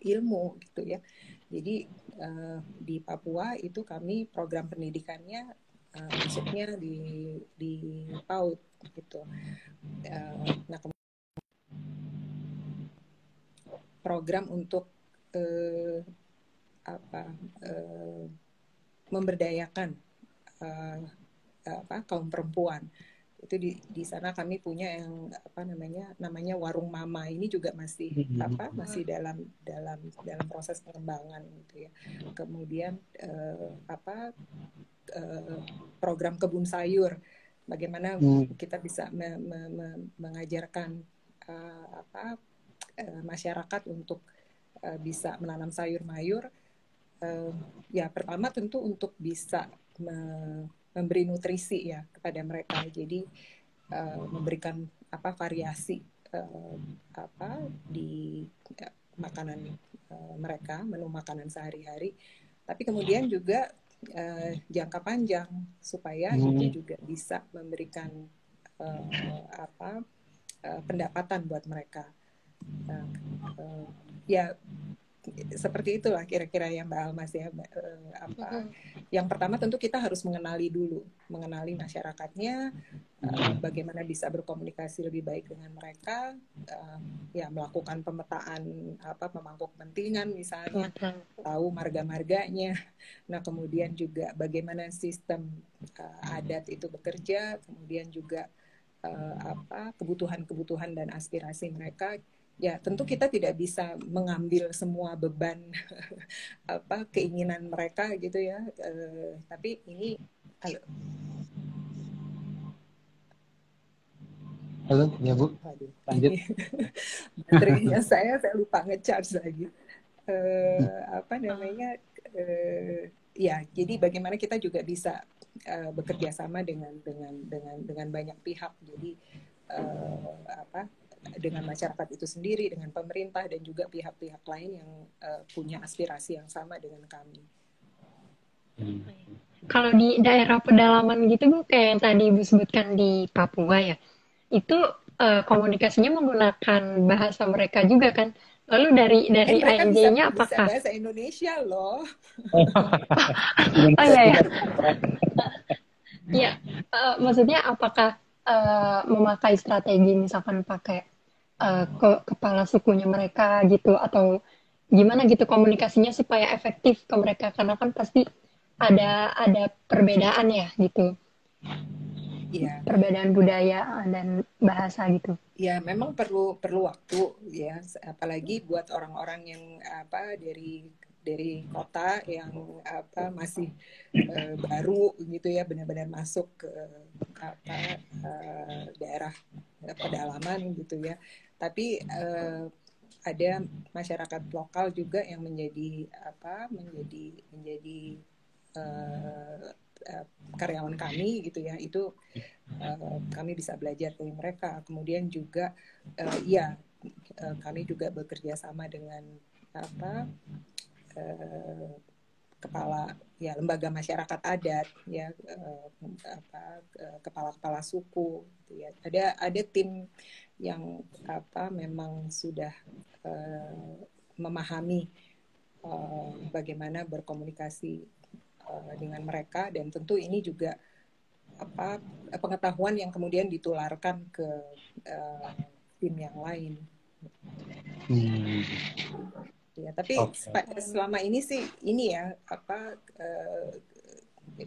ilmu gitu ya. Jadi di Papua itu kami program pendidikannya masuknya di PAUD gitu. Nah, program untuk memberdayakan kaum perempuan. Itu di sana kami punya yang namanya warung mama, ini juga masih masih dalam proses pengembangan gitu ya. Kemudian program kebun sayur, bagaimana kita bisa mengajarkan masyarakat untuk bisa menanam sayur mayur. Ya pertama tentu untuk bisa memberi nutrisi ya kepada mereka, jadi memberikan variasi di makanan mereka, menu makanan sehari-hari, tapi kemudian juga jangka panjang supaya itu juga bisa memberikan pendapatan buat mereka. Ya seperti itulah kira-kira yang Mbak Almas ya. Yang pertama tentu kita harus mengenali masyarakatnya, bagaimana bisa berkomunikasi lebih baik dengan mereka, ya melakukan pemetaan pemangku kepentingan misalnya, tahu marga-marganya. Nah kemudian juga bagaimana sistem adat itu bekerja, kemudian juga kebutuhan-kebutuhan dan aspirasi mereka. Ya tentu kita tidak bisa mengambil semua beban keinginan mereka gitu ya, tapi ini halo ya Bu, lanjut. Baterainya saya lupa ngecharge lagi. Ya jadi bagaimana kita juga bisa bekerja sama dengan banyak pihak, jadi dengan masyarakat itu sendiri, dengan pemerintah, dan juga pihak-pihak lain yang punya aspirasi yang sama dengan kami. Kalau di daerah pedalaman gitu Bu, kayak yang tadi Ibu sebutkan di Papua ya, itu komunikasinya menggunakan bahasa mereka juga kan? Lalu dari ANJ-nya apakah? Bisa bahasa Indonesia loh. Oh iya ya. Iya, maksudnya apakah memakai strategi misalkan pakai kepala sukunya mereka gitu, atau gimana gitu komunikasinya supaya efektif ke mereka, karena kan pasti ada perbedaan ya gitu. Iya. Perbedaan budaya dan bahasa gitu. Ya memang perlu waktu ya, apalagi buat orang-orang yang dari kota yang masih baru gitu ya, benar-benar masuk ke daerah pedalaman gitu ya. Tapi ada masyarakat lokal juga yang menjadi karyawan kami gitu ya. Itu kami bisa belajar dari mereka. Kemudian juga kami juga bekerja sama dengan kepala ya lembaga masyarakat adat ya, kepala-kepala suku gitu ya. Ada tim yang memang sudah memahami bagaimana berkomunikasi dengan mereka, dan tentu ini juga pengetahuan yang kemudian ditularkan ke tim yang lain. Ya, tapi selama ini sih ini ya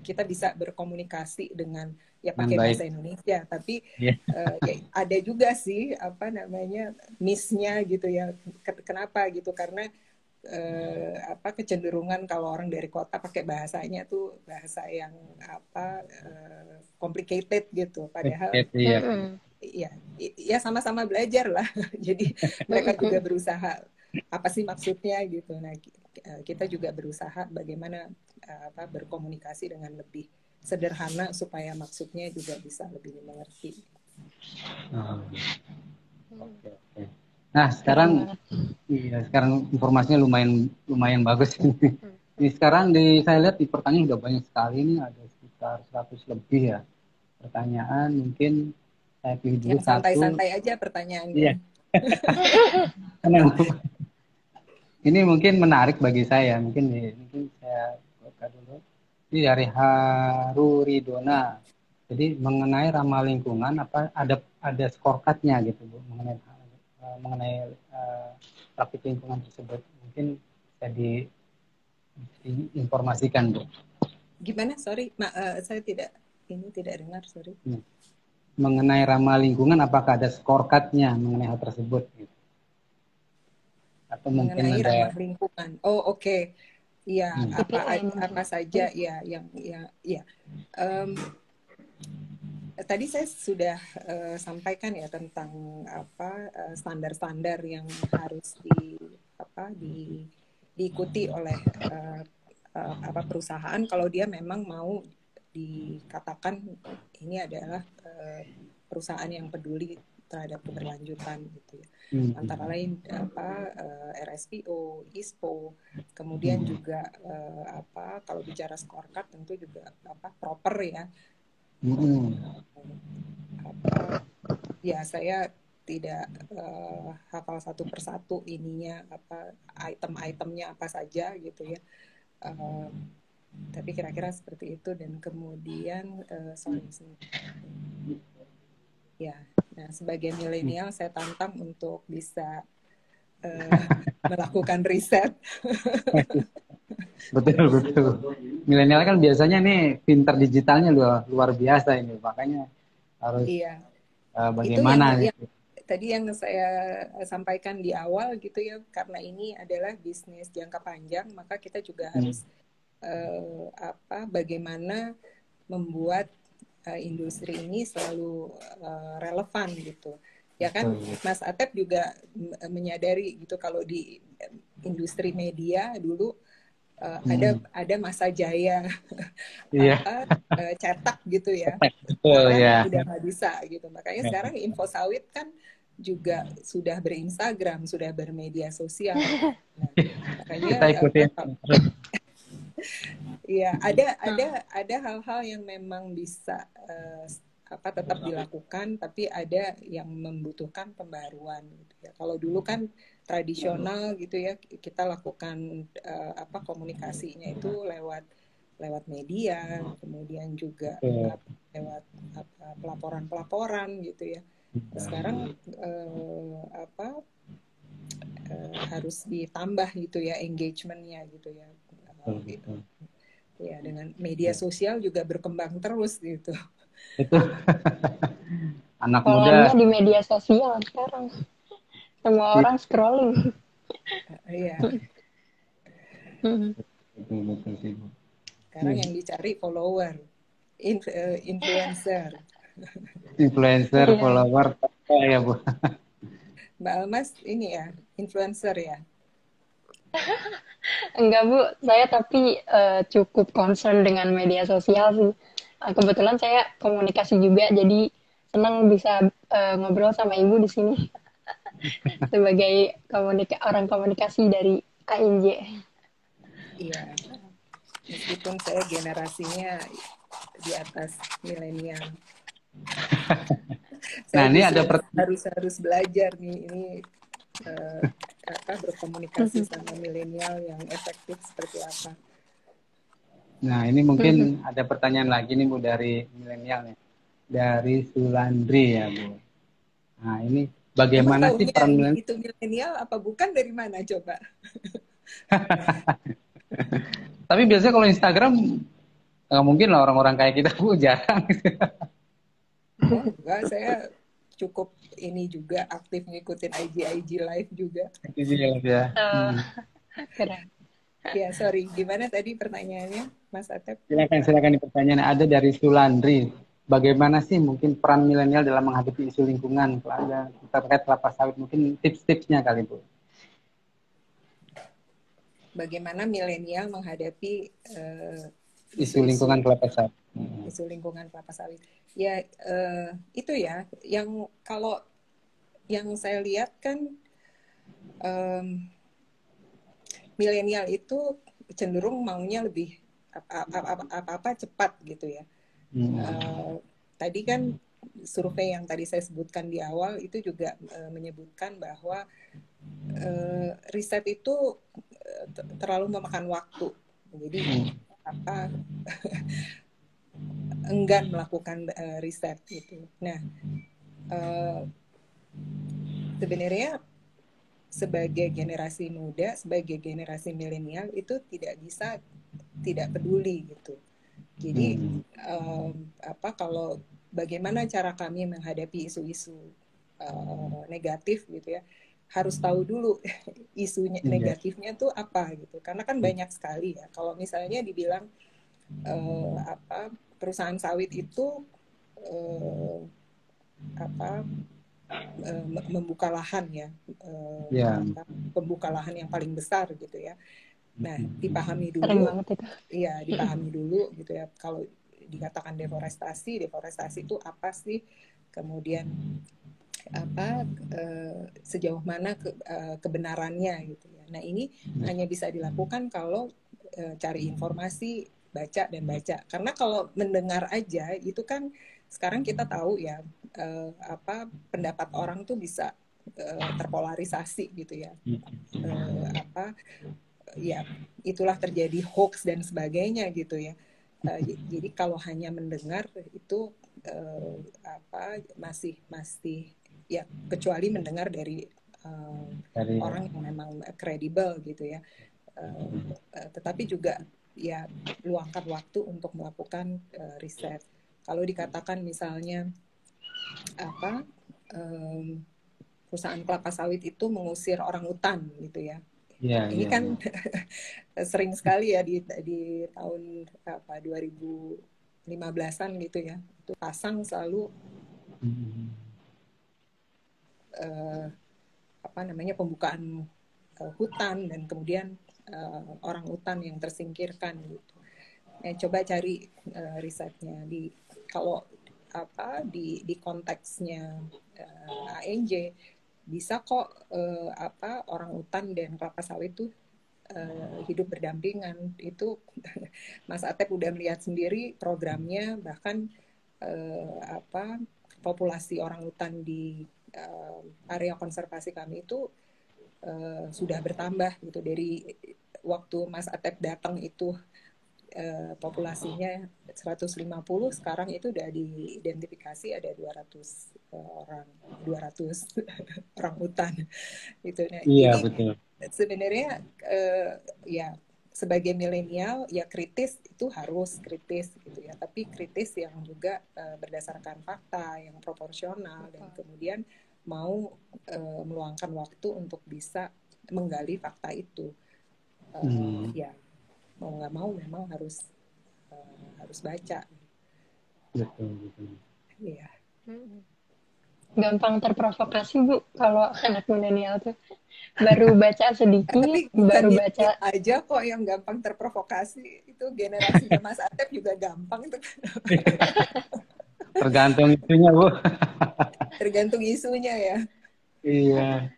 kita bisa berkomunikasi dengan ya pakai bahasa Indonesia, tapi ya, ada juga sih miss-nya gitu ya. Kenapa gitu? Karena kecenderungan kalau orang dari kota pakai bahasanya tuh bahasa yang complicated gitu, padahal ya sama-sama belajar lah. Jadi mereka juga berusaha apa sih maksudnya gitu. Nah kita juga berusaha bagaimana berkomunikasi dengan lebih sederhana supaya maksudnya juga bisa lebih dimengerti. Oh, oke, oke. Nah, sekarang sekarang informasinya lumayan bagus. Ini sekarang saya lihat di pertanyaan udah banyak sekali nih, ada sekitar 100 lebih ya pertanyaan. Mungkin saya pilih dulu Yang satu. santai-santai aja pertanyaannya. Iya. Ini mungkin menarik bagi saya. Mungkin saya buka dulu. Ini dari Haru Ridona. Jadi mengenai ramah lingkungan, apa ada scorecard-nya gitu Bu, mengenai topik lingkungan tersebut. Mungkin bisa diinformasikan Bu. Gimana? Sorry, saya tidak dengar. Sorry. Mengenai ramah lingkungan, apakah ada scorecard-nya mengenai hal tersebut? Gitu. Atau mungkin Mengenai ada ramah lingkungan. Oh, oke. Iya, apa saja ya yang ya. Tadi saya sudah sampaikan ya tentang standar-standar yang harus diikuti oleh perusahaan kalau dia memang mau dikatakan ini adalah perusahaan yang peduli terhadap keberlanjutan gitu ya. Antara lain RSPO, ISPO, kemudian juga kalau bicara scorecard tentu juga proper ya. Ya saya tidak hafal satu persatu ininya item-itemnya apa saja gitu ya, tapi kira-kira seperti itu. Dan kemudian ya, nah sebagai milenial saya tantang untuk bisa melakukan riset. Betul. Milenial kan biasanya nih pinter digitalnya luar biasa ini, makanya harus bagaimana itu yang tadi yang saya sampaikan di awal gitu ya, karena ini adalah bisnis jangka panjang, maka kita juga harus bagaimana membuat industri ini selalu relevan gitu. Ya kan, Mas Atep juga menyadari gitu kalau di industri media dulu ada masa jaya cetak gitu ya. Sekarang udah nggak bisa gitu. Makanya sekarang Info Sawit kan juga sudah berinstagram, sudah bermedia sosial. Nah, makanya kita ikutin. Ya, ada hal-hal yang memang bisa tetap dilakukan, tapi ada yang membutuhkan pembaruan gitu ya. Kalau dulu kan tradisional gitu ya, kita lakukan komunikasinya itu lewat media, kemudian juga lewat pelaporan-pelaporan gitu ya. Sekarang harus ditambah gitu ya engagement-nya gitu ya. Ya, dengan media sosial juga berkembang terus gitu. Itu anak muda di media sosial sekarang semua orang scrolling. Iya. Sekarang yang dicari follower, influencer, follower ya Bu. Mbak Almas ini ya influencer ya? Enggak Bu, saya tapi cukup concern dengan media sosial sih. Kebetulan saya komunikasi juga, jadi senang bisa ngobrol sama Ibu di sini sebagai orang komunikasi dari ANJ. Iya, meskipun saya generasinya di atas milenial. Nah, ini ada harus belajar nih ini berkomunikasi sama milenial yang efektif seperti apa. Nah, ini mungkin ada pertanyaan lagi nih Bu dari milenial nih. Dari Sulandri ya Bu. Nah, ini bagaimana sih peran milenial? Itu milenial apa bukan, dari mana coba? Tapi biasanya kalau Instagram nggak mungkin lah orang-orang kayak kita Bu, jarang. Oh, enggak, saya cukup ini juga aktif ngikutin IG live juga. IG live ya. Keren. Ya, sorry, gimana tadi pertanyaannya, Mas Atep? Silakan di pertanyaan ada dari Sulandri. Bagaimana sih mungkin peran milenial dalam menghadapi isu lingkungan? Kalau ada terkait kelapa sawit, mungkin tips-tipsnya kali Bu. Bagaimana milenial menghadapi Isu lingkungan kelapa sawit. Isu lingkungan kelapa sawit. Ya itu ya, yang kalau yang saya lihat kan milenial itu cenderung maunya lebih apa-apa cepat gitu ya. Tadi kan survei yang tadi saya sebutkan di awal itu juga menyebutkan bahwa riset itu terlalu memakan waktu. Jadi enggan melakukan riset gitu. Nah, sebenarnya sebagai generasi muda, sebagai generasi milenial itu tidak peduli gitu. Jadi kalau bagaimana cara kami menghadapi isu-isu negatif gitu ya, harus tahu dulu isunya negatifnya tuh apa gitu. Karena kan banyak sekali ya. Kalau misalnya dibilang perusahaan sawit itu membuka lahan ya, pembuka lahan yang paling besar gitu ya. Nah, dipahami dulu, iya dipahami dulu gitu ya. Kalau dikatakan deforestasi itu apa sih? Kemudian sejauh mana kebenarannya gitu ya. Nah, ini hanya bisa dilakukan kalau cari informasi, baca. Karena kalau mendengar aja itu kan sekarang kita tahu ya pendapat orang tuh bisa terpolarisasi gitu ya. Ya itulah terjadi hoax dan sebagainya gitu ya. Jadi kalau hanya mendengar itu masih ya kecuali mendengar dari orang yang memang kredibel gitu ya. Tetapi juga ya luangkan waktu untuk melakukan riset. Kalau dikatakan misalnya perusahaan kelapa sawit itu mengusir orang hutan gitu ya. Ini kan sering sekali ya di tahun 2015-an gitu ya. Itu Pasang selalu pembukaan hutan dan kemudian orang hutan yang tersingkirkan gitu. Coba cari risetnya kalau di konteksnya ANJ bisa kok orang hutan dan kelapa sawit itu hidup berdampingan. Itu Mas Atep udah melihat sendiri programnya, bahkan populasi orang hutan di area konservasi kami itu sudah bertambah gitu. Dari waktu Mas Atep datang itu populasinya 150, sekarang itu udah diidentifikasi ada 200 orang hutan gitu. Nah, iya, jadi betul. Sebenarnya ya sebagai milenial ya kritis itu harus kritis gitu ya, tapi kritis yang juga berdasarkan fakta yang proporsional dan kemudian mau meluangkan waktu untuk bisa menggali fakta itu. Ya mau nggak mau memang harus baca. Betul. Iya. Gampang terprovokasi Bu kalau anak milenial tuh, baru baca sedikit, Tapi baru baca aja kok yang gampang terprovokasi, itu generasinya Mas Atep juga gampang itu. Tergantung isunya Bu. Tergantung isunya ya. Iya.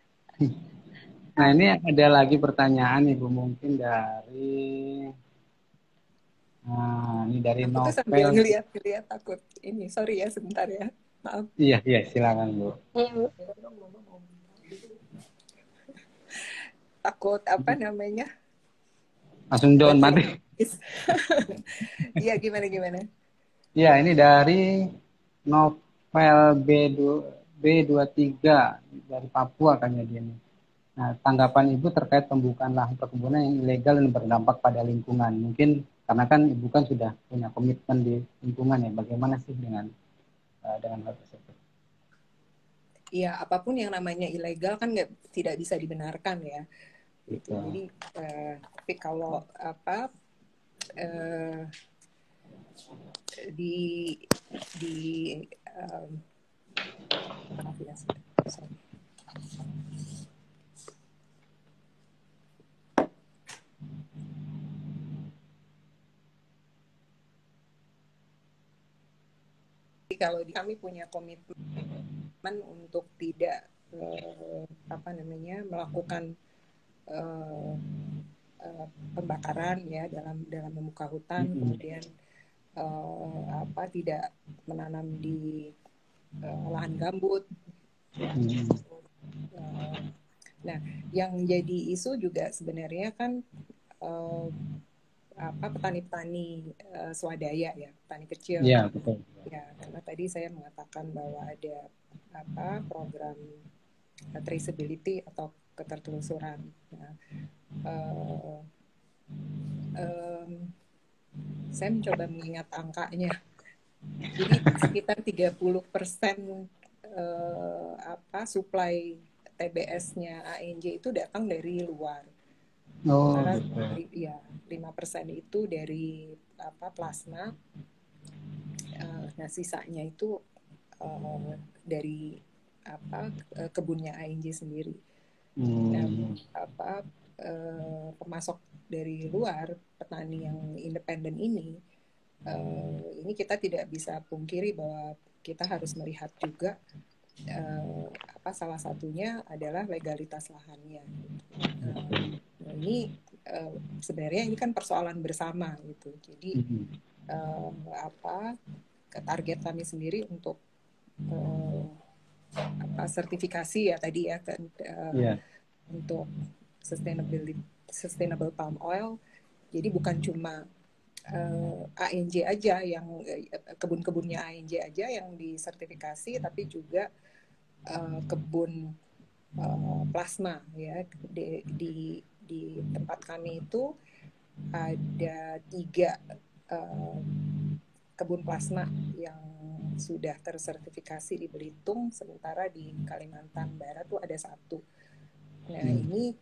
Nah, ini ada lagi pertanyaan Ibu mungkin dari ini dari Aku Novel. tuh sambil ngeliat takut ini, sorry ya sebentar ya, maaf. Iya silakan Bu. Iya Bu. Takut apa namanya? Langsung down mati. Iya gimana? Iya, ini dari Novel B23 dari Papua kayaknya dia nih. Nah, tanggapan Ibu terkait pembukaan lahan perkebunan yang ilegal dan berdampak pada lingkungan. Mungkin karena kan Ibu kan sudah punya komitmen di lingkungan ya. Bagaimana sih dengan hal tersebut? Iya, apapun yang namanya ilegal kan tidak bisa dibenarkan ya. Gitu. Jadi, tapi kalau maaf ya, sorry. kalau kami punya komitmen untuk tidak melakukan pembakaran ya dalam membuka hutan, kemudian tidak menanam di lahan gambut. Nah, yang jadi isu juga sebenarnya kan petani-petani swadaya ya, petani kecil. Iya, betul. Ya, karena tadi saya mengatakan bahwa ada program traceability atau ketertelusuran. Nah, saya mencoba mengingat angkanya. Jadi sekitar 30% supply TBS-nya ANJ itu datang dari luar. Sementara 5% itu dari plasma. Nah, sisanya itu dari kebunnya ANJ sendiri. Nah, pemasok dari luar, petani yang independen ini kita tidak bisa pungkiri bahwa kita harus melihat juga salah satunya adalah legalitas lahannya. Nah, ini sebenarnya ini kan persoalan bersama gitu. Jadi target kami sendiri untuk sertifikasi ya tadi ya kan untuk sustainable palm oil. Jadi bukan cuma ANJ aja yang kebun-kebunnya ANJ aja yang disertifikasi, tapi juga kebun plasma ya di tempat kami itu ada 3 kebun plasma yang sudah tersertifikasi di Belitung, sementara di Kalimantan Barat tuh ada 1. Nah ini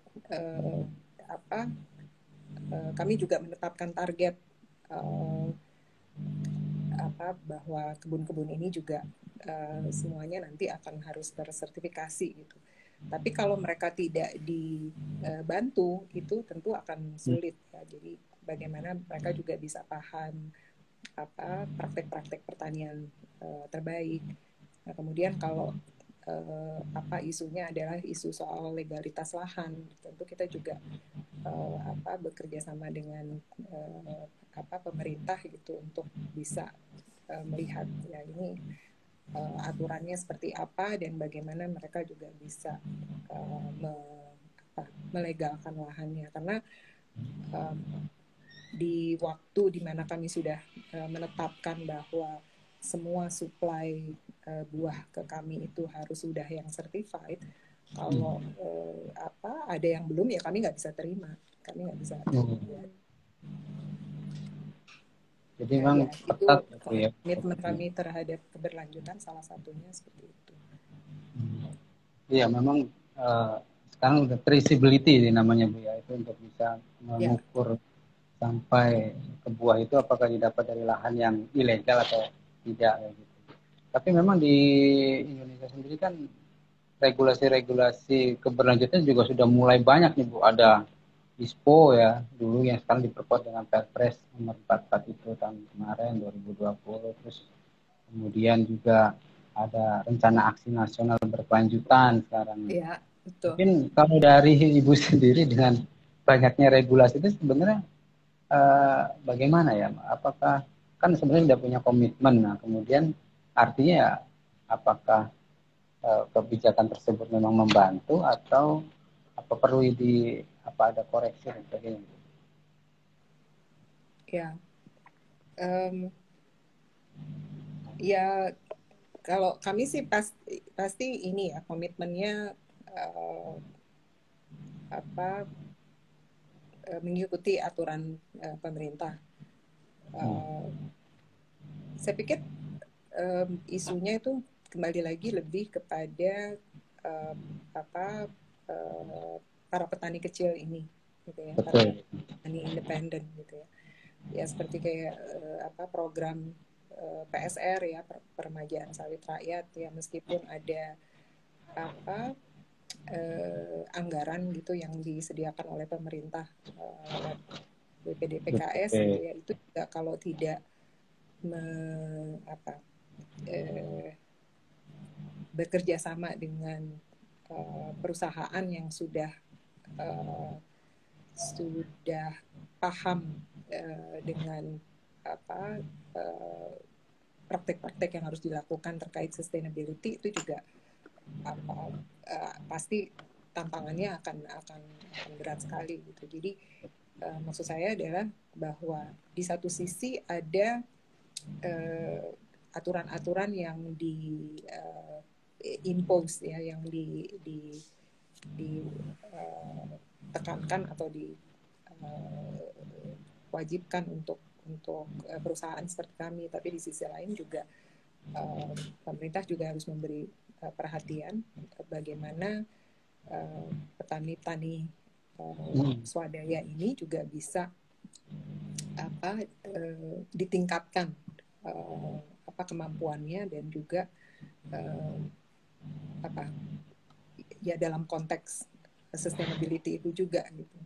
kami juga menetapkan target bahwa kebun-kebun ini juga semuanya nanti akan harus tersertifikasi gitu. Tapi kalau mereka tidak dibantu itu tentu akan sulit ya. Jadi bagaimana mereka juga bisa paham praktek-praktek pertanian terbaik. Nah, kemudian kalau isunya adalah isu soal legalitas lahan, tentu kita juga bekerja sama dengan pemerintah gitu untuk bisa melihat ya ini aturannya seperti apa dan bagaimana mereka juga bisa melegalkan lahannya, karena di waktu di mana kami sudah menetapkan bahwa semua supply buah ke kami itu harus sudah yang certified. Kalau ada yang belum ya kami nggak bisa terima, kami nggak bisa. Jadi memang ketat itu ya. Komitmen kami terhadap keberlanjutan salah satunya seperti itu. Iya, memang sekarang udah traceability namanya Bu ya, itu untuk bisa mengukur sampai ke buah itu apakah didapat dari lahan yang ilegal atau tidak ya gitu. Tapi memang di Indonesia sendiri kan regulasi-regulasi keberlanjutan juga sudah mulai banyak nih Bu. Ada ISPO ya dulu yang sekarang diperkuat dengan Perpres nomor 44 itu tahun kemarin 2020. Terus kemudian juga ada rencana aksi nasional berkelanjutan sekarang. Iya, betul. Mungkin kalau dari Ibu sendiri dengan banyaknya regulasi itu sebenarnya bagaimana ya? Apakah kan sebenarnya sudah punya komitmen, nah kemudian artinya ya, apakah kebijakan tersebut memang membantu atau apa perlu ada koreksi dan sebagainya? Ya, ya kalau kami sih pasti ini ya komitmennya mengikuti aturan pemerintah. Saya pikir isunya itu kembali lagi lebih kepada para petani kecil ini, gitu ya, para petani independen, gitu ya. Ya seperti kayak program PSR ya, peremajaan sawit rakyat ya, meskipun ada anggaran gitu yang disediakan oleh pemerintah lewat BPD PKS gitu ya, itu juga kalau tidak bekerja sama dengan perusahaan yang sudah paham dengan praktek-praktek yang harus dilakukan terkait sustainability, itu juga pasti tantangannya akan berat sekali gitu. Jadi maksud saya adalah bahwa di satu sisi ada aturan-aturan yang impose ya, yang ditekankan atau diwajibkan untuk perusahaan seperti kami, tapi di sisi lain juga pemerintah juga harus memberi perhatian bagaimana petani-petani swadaya ini juga bisa ditingkatkan kemampuannya, dan juga ya dalam konteks sustainability itu juga gitu.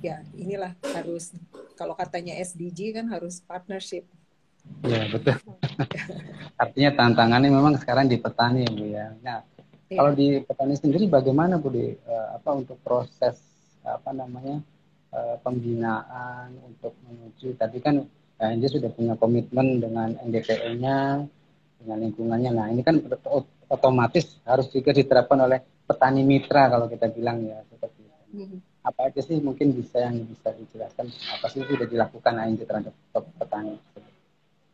Ya inilah harus, kalau katanya SDG kan harus partnership. Ya betul. Artinya tantangannya memang sekarang di petani ya Bu ya. Nah kalau di petani sendiri bagaimana Bu untuk proses pembinaan untuk menuju, tadi kan dia sudah punya komitmen dengan NDPE-nya, dengan lingkungannya. Nah ini kan otomatis harus juga diterapkan oleh petani mitra kalau kita bilang ya seperti itu. Apa aja sih mungkin yang bisa dijelaskan, apa sih sudah dilakukan ANJ terhadap petani?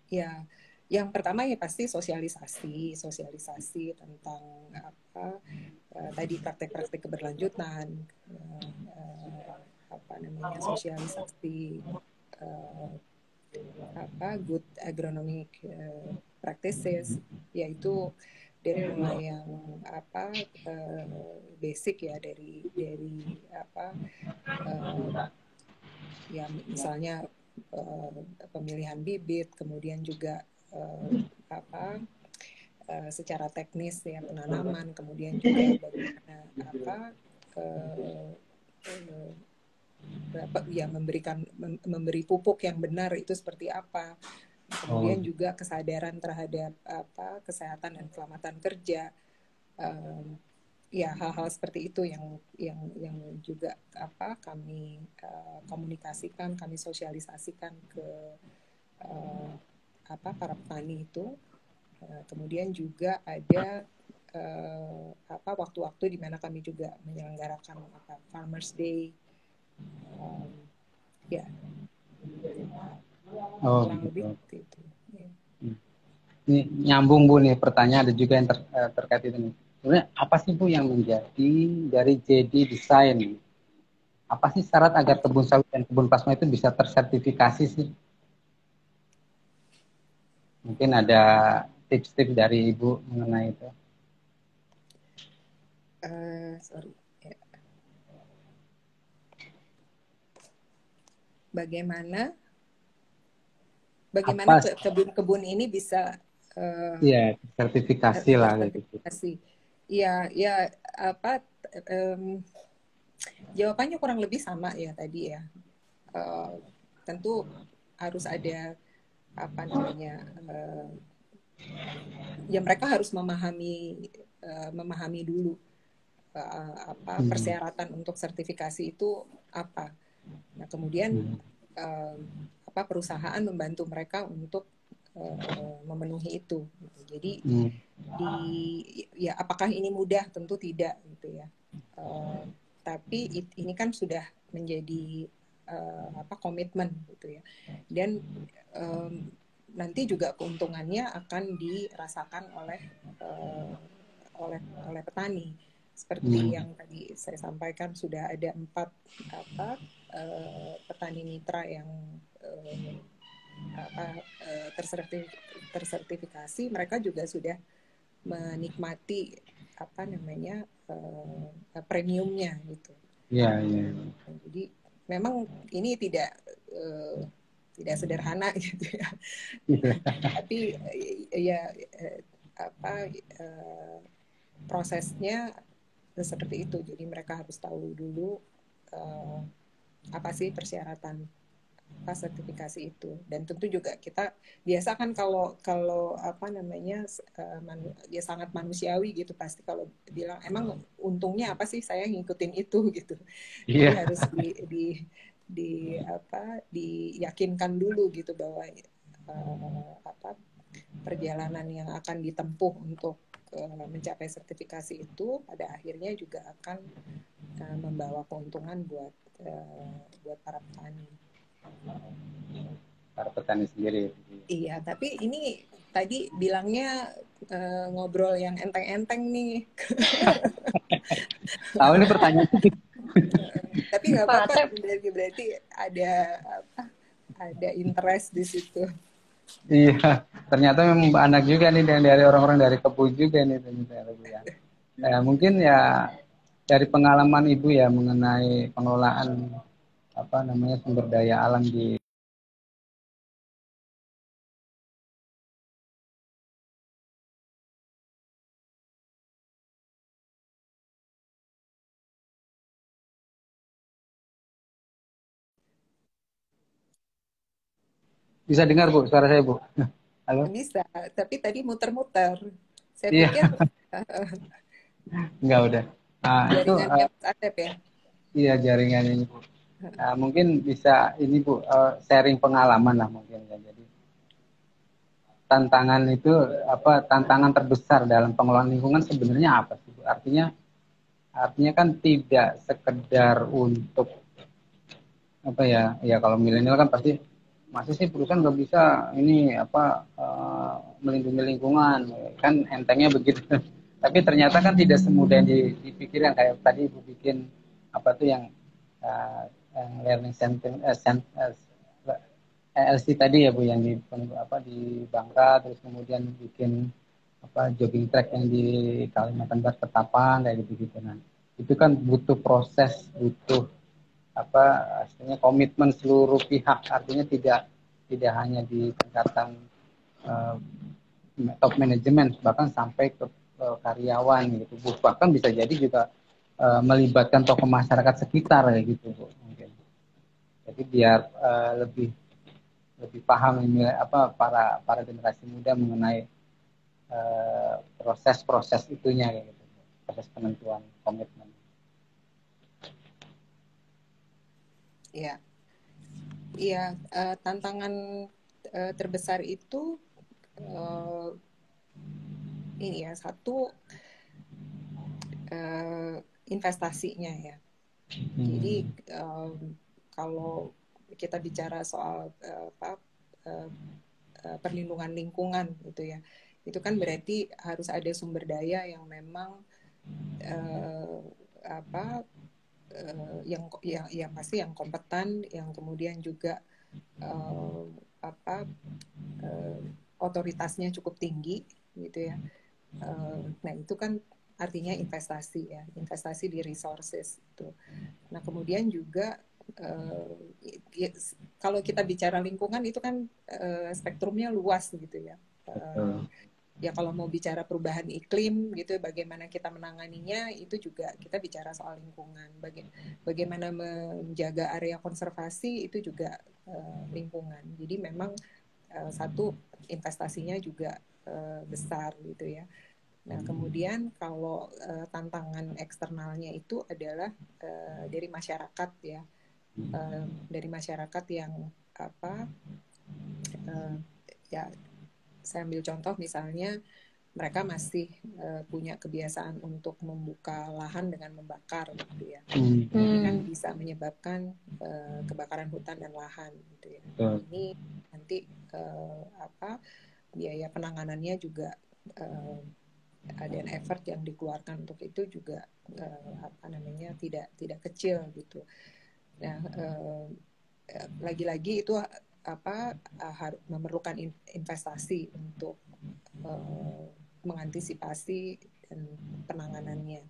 Ya, yang pertama ya pasti sosialisasi tentang tadi praktek-praktek keberlanjutan, sosialisasi good agronomic practices, yaitu dari mulai yang basic ya, dari ya misalnya pemilihan bibit, kemudian juga secara teknis ya penanaman, kemudian juga bagaimana ya memberi pupuk yang benar itu seperti apa, kemudian juga kesadaran terhadap kesehatan dan keselamatan kerja, ya hal-hal seperti itu yang juga kami komunikasikan, kami sosialisasikan ke para petani itu. Kemudian juga ada waktu-waktu di mana kami juga menyelenggarakan Farmers Day, ya kurang lebih itu. Ini nyambung Bu nih, pertanyaan ada juga yang terkait itu nih. Sebenarnya apa sih Bu yang menjadi dari JD Design? Apa sih syarat agar kebun sawit dan kebun plasma itu bisa tersertifikasi sih? Mungkin ada tips-tips dari Ibu mengenai itu. Bagaimana kebun-kebun ini bisa sertifikasi lah gitu. Ya jawabannya kurang lebih sama ya tadi ya. Tentu harus ada ya mereka harus memahami dulu persyaratan untuk sertifikasi itu apa. Nah kemudian perusahaan membantu mereka untuk memenuhi itu. Jadi ya apakah ini mudah? Tentu tidak gitu ya. Tapi ini kan sudah menjadi komitmen gitu ya. Dan nanti juga keuntungannya akan dirasakan oleh petani. Seperti yang tadi saya sampaikan, sudah ada 4 petani mitra yang tersertifikasi. Mereka juga sudah menikmati premiumnya gitu. Ya. Jadi memang ini tidak sederhana gitu ya. Tapi ya prosesnya seperti itu. Jadi mereka harus tahu dulu apa sih persyaratan sertifikasi itu. Dan tentu juga kita biasa kan kalau apa namanya ya sangat manusiawi gitu, pasti kalau bilang emang untungnya apa sih saya ngikutin itu gitu. Jadi Iya. harus diyakinkan dulu gitu bahwa perjalanan yang akan ditempuh untuk mencapai sertifikasi itu pada akhirnya juga akan membawa keuntungan buat para petani. Para petani sendiri. Iya, tapi ini tadi bilangnya ngobrol yang enteng-enteng nih. Tahu ini pertanyaan. Tapi nggak apa-apa, berarti ada interest di situ. Iya, ternyata memang anak juga nih dari orang-orang dari Kebu juga nih ternyata Bu ya. Mungkin ya dari pengalaman Ibu ya mengenai pengelolaan sumber daya alam di Bisa dengar Bu suara saya Bu? Halo? Bisa, tapi tadi muter-muter. Saya Iya. pikir Enggak udah. jaringannya Mas Atep ya? Iya jaringan ini Bu. Mungkin bisa ini Bu sharing pengalaman lah mungkin ya. Jadi tantangan terbesar dalam pengelolaan lingkungan sebenarnya apa sih Bu? Artinya kan tidak sekedar untuk kalau milenial kan pasti masih sih perusahaan nggak bisa ini melindungi lingkungan kan entengnya begitu. Tapi ternyata kan tidak semudah yang dipikirkan kayak tadi Ibu bikin yang learning center LC tadi ya Bu yang di Bangka, terus kemudian bikin jogging track yang di Kalimantan Barat Ketapang kayak gitu. Nah itu kan butuh proses, butuh artinya komitmen seluruh pihak, artinya tidak hanya di tingkatan top manajemen, bahkan sampai ke karyawan gitu Bu. Bahkan bisa jadi juga melibatkan tokoh masyarakat sekitar kayak gitu Bu mungkin. Jadi biar lebih paham para generasi muda mengenai proses itunya kayak gitu. Proses penentuan komitmen. Iya. Iya, tantangan terbesar itu ini ya, satu investasinya ya. Jadi kalau kita bicara soal perlindungan lingkungan gitu ya, itu kan berarti harus ada sumber daya yang memang yang pasti yang kompeten, yang kemudian juga otoritasnya cukup tinggi gitu ya. Nah itu kan artinya investasi di resources itu. Nah kemudian juga kalau kita bicara lingkungan itu kan spektrumnya luas gitu ya. Ya kalau mau bicara perubahan iklim gitu, bagaimana kita menanganinya, itu juga kita bicara soal lingkungan. Bagaimana menjaga area konservasi itu juga lingkungan. Jadi memang satu investasinya juga besar gitu ya. Nah kemudian kalau tantangan eksternalnya itu adalah dari masyarakat ya, dari masyarakat yang ya. Saya ambil contoh misalnya mereka masih punya kebiasaan untuk membuka lahan dengan membakar gitu ya. Ini kan bisa menyebabkan kebakaran hutan dan lahan gitu ya. Ini nanti biaya penanganannya juga dan effort yang dikeluarkan untuk itu juga tidak kecil gitu. Nah lagi-lagi itu harus memerlukan investasi untuk mengantisipasi dan penanganannya.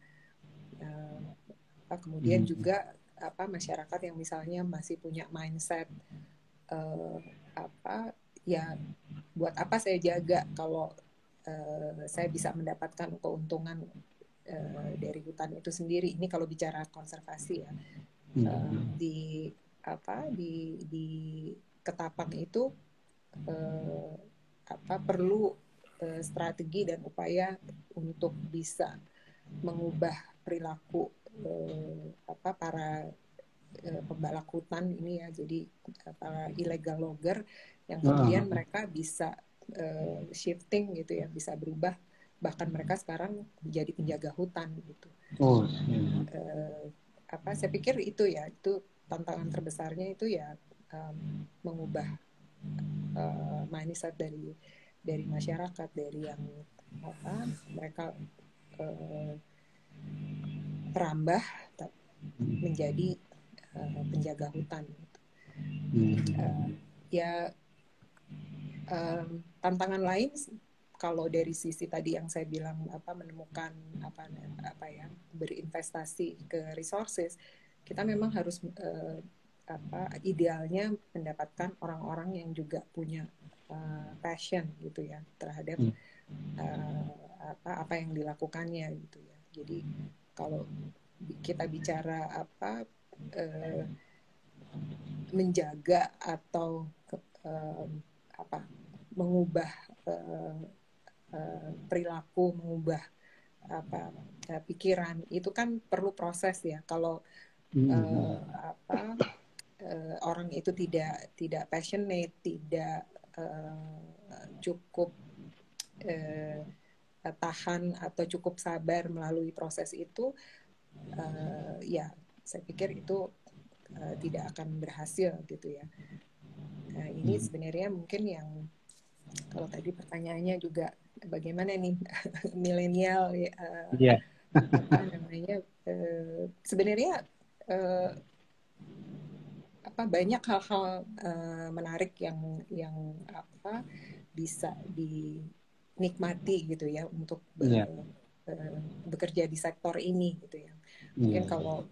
Kemudian juga masyarakat yang misalnya masih punya mindset ya buat apa saya jaga kalau saya bisa mendapatkan keuntungan dari hutan itu sendiri. Ini kalau bicara konservasi ya. di Ketapang itu perlu strategi dan upaya untuk bisa mengubah perilaku para pembalak hutan ini ya, jadi para illegal logger yang kemudian mereka bisa shifting gitu ya, bisa berubah, bahkan mereka sekarang menjadi penjaga hutan gitu. Saya pikir itu tantangan terbesarnya itu ya, mengubah mindset dari masyarakat, dari yang mereka perambah menjadi penjaga hutan. Tantangan lain kalau dari sisi tadi yang saya bilang menemukan berinvestasi ke resources, kita memang harus idealnya mendapatkan orang-orang yang juga punya passion gitu ya terhadap apa yang dilakukannya gitu ya. Jadi kalau kita bicara menjaga atau mengubah perilaku, mengubah pikiran, itu kan perlu proses ya. Kalau orang itu tidak passionate, tidak cukup tahan atau cukup sabar melalui proses itu, ya saya pikir itu tidak akan berhasil gitu ya. Nah, ini sebenarnya mungkin yang kalau tadi pertanyaannya juga bagaimana nih milenial sebenarnya banyak hal-hal menarik yang bisa dinikmati gitu ya untuk bekerja di sektor ini gitu ya. Mungkin kalau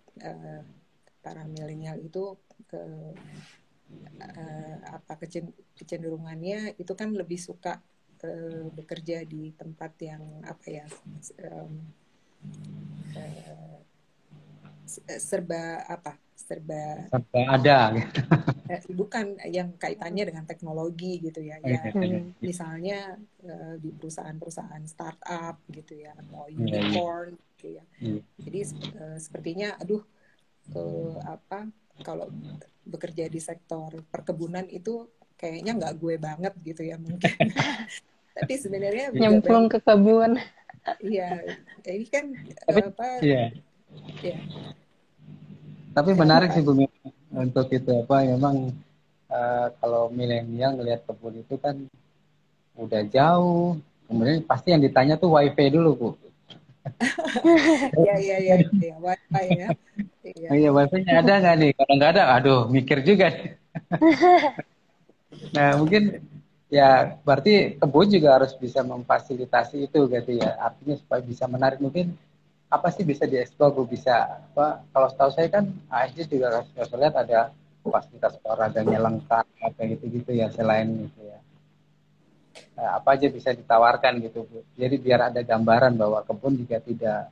para milenial itu kecenderungannya itu kan lebih suka bekerja di tempat yang serba ada gitu. Bukan yang kaitannya dengan teknologi gitu ya. Misalnya di perusahaan-perusahaan startup gitu ya, atau unicorn gitu ya. Jadi sepertinya kalau bekerja di sektor perkebunan itu kayaknya nggak gue banget gitu ya mungkin. Tapi sebenarnya nyemplung ke kebun. Iya, ini kan Tapi menarik sih Bu untuk itu memang kalau milenial ngelihat kebun itu kan udah jauh, kemudian pasti yang ditanya tuh wifi dulu Bu. Iya, wifi ya. Iya, wifi-nya ada nggak nih? Kalau nggak ada, aduh mikir juga. Nah mungkin ya berarti kebun juga harus bisa memfasilitasi itu gitu ya, artinya supaya bisa menarik. Mungkin apa sih bisa dieksplor Bu, bisa kalau setahu saya kan ASD juga saya lihat ada fasilitas olahraganya lengkap kayak gitu-gitu ya, selain itu ya. Apa aja bisa ditawarkan gitu Bu. Jadi biar ada gambaran bahwa kebun juga tidak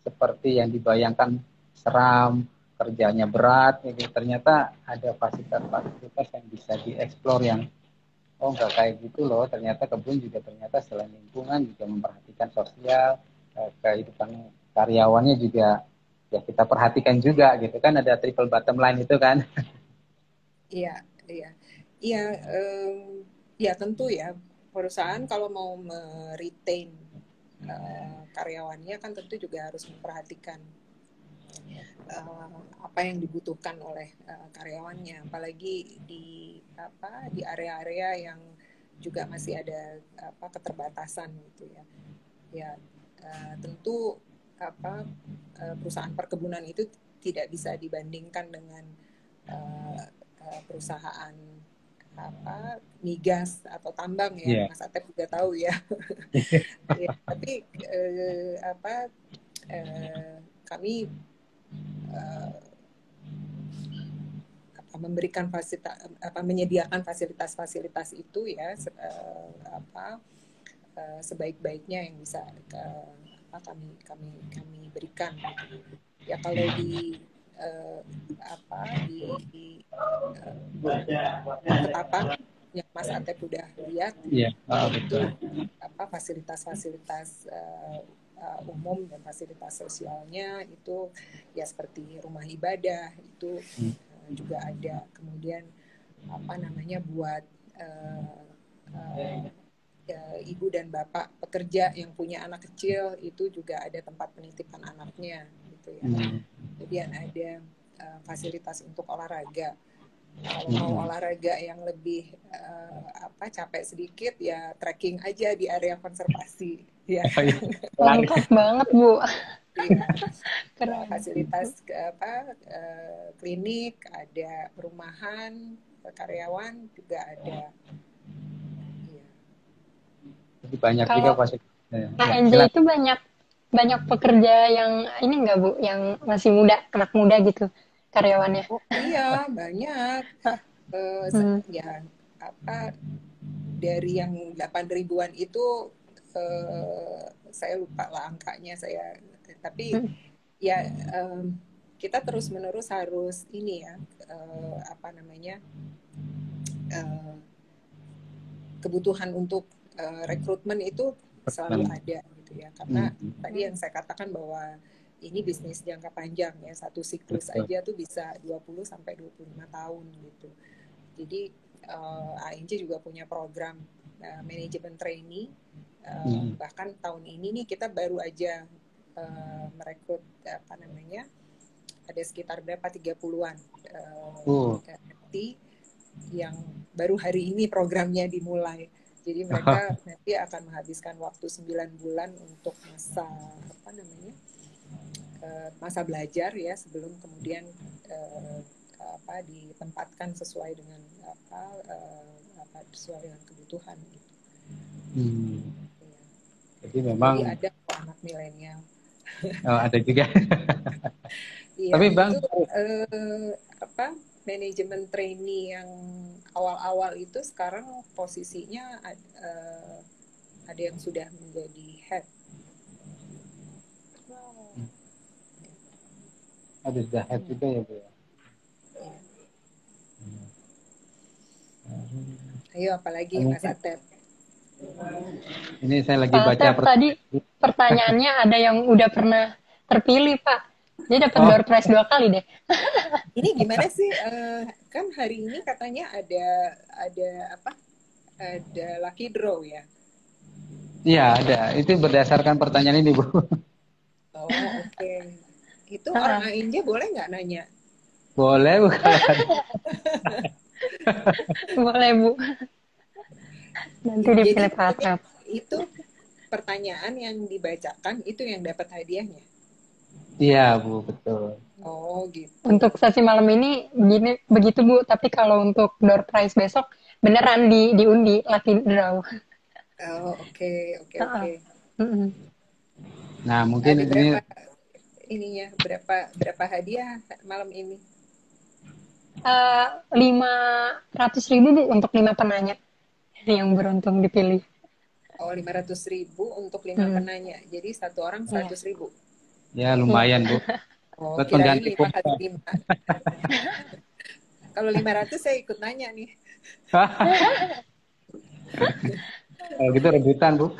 seperti yang dibayangkan seram, kerjanya berat gitu. Ternyata ada fasilitas-fasilitas yang bisa dieksplor yang nggak kayak gitu loh. Ternyata kebun juga ternyata selain lingkungan juga memperhatikan sosial, kehidupan karyawannya juga ya kita perhatikan juga gitu kan, ada triple bottom line itu kan. Iya, tentu ya perusahaan kalau mau meretain karyawannya kan tentu juga harus memperhatikan apa yang dibutuhkan oleh karyawannya, apalagi di area-area yang juga masih ada keterbatasan gitu ya. Ya tentu perusahaan perkebunan itu tidak bisa dibandingkan dengan perusahaan migas atau tambang ya. Mas Atep juga tahu ya. Ya, tapi kami memberikan menyediakan fasilitas-fasilitas itu ya sebaik-baiknya yang bisa kami berikan. Ya kalau di eh, apa di Ketapang yang Mas Atep udah lihat, Iya, itu betul. apa fasilitas-fasilitas umum dan fasilitas sosialnya itu ya seperti rumah ibadah itu juga ada. Kemudian apa namanya buat ibu dan bapak pekerja yang punya anak kecil itu juga ada tempat penitipan anaknya gitu ya. Kemudian ada fasilitas untuk olahraga. Kalau mau olahraga yang lebih capek sedikit ya trekking aja di area konservasi ya. Lengkap banget Bu. Iya. Keren. Fasilitas klinik, ada perumahan karyawan juga ada. Iya. Jadi banyak juga Kalau fasilitasnya. ANJ itu banyak pekerja yang ini enggak Bu, yang masih muda, anak muda gitu karyawannya. Oh iya banyak. Ya apa dari yang 8 ribuan itu saya lupa lah angkanya saya, tapi ya kita terus menerus harus ini ya kebutuhan untuk rekrutmen itu selalu ada gitu ya, karena tadi yang saya katakan bahwa ini bisnis jangka panjang ya, satu siklus aja tuh bisa 20 sampai 25 tahun gitu. Jadi ANJ juga punya program manajemen trainee, bahkan tahun ini nih kita baru aja merekrut ada sekitar berapa 30-an yang baru hari ini programnya dimulai. Jadi mereka nanti akan menghabiskan waktu 9 bulan untuk masa belajar ya, sebelum kemudian ditempatkan sesuai dengan sesuai dengan kebutuhan gitu. Jadi memang ada anak milenial. Ada juga. Iya, tapi Bang itu manajemen trainee yang awal-awal itu sekarang posisinya ada yang sudah menjadi head. Ada sudah head juga ya Bu ya. Ayo apalagi Mas Atep. Ini saya lagi Pak baca Atep, tadi pertanyaannya ada yang udah pernah terpilih Pak. Dia dapat door prize 2 kali deh. Ini gimana sih? Kan hari ini katanya ada lucky draw ya? Iya ada. Itu berdasarkan pertanyaan ini Bu. Oh oke. Itu orang ANJ boleh nggak nanya? Boleh Bu. Boleh Bu. Nanti dipilih Pak Atep. Itu pertanyaan yang dibacakan itu yang dapat hadiahnya? Iya Bu, betul. Oh gitu. Untuk sesi malam ini begitu Bu, tapi kalau untuk door prize besok beneran diundi lucky draw. Oh oke. Nah mungkin ada berapa hadiah malam ini? 500.000 Bu untuk 5 penanya yang beruntung dipilih. Oh 500.000 untuk 5 penanya. Jadi satu orang 100.000. Ya lumayan Bu. Oh kirain 5 kali 5. Kalau 500 saya ikut nanya nih. Kalau gitu rebutan Bu.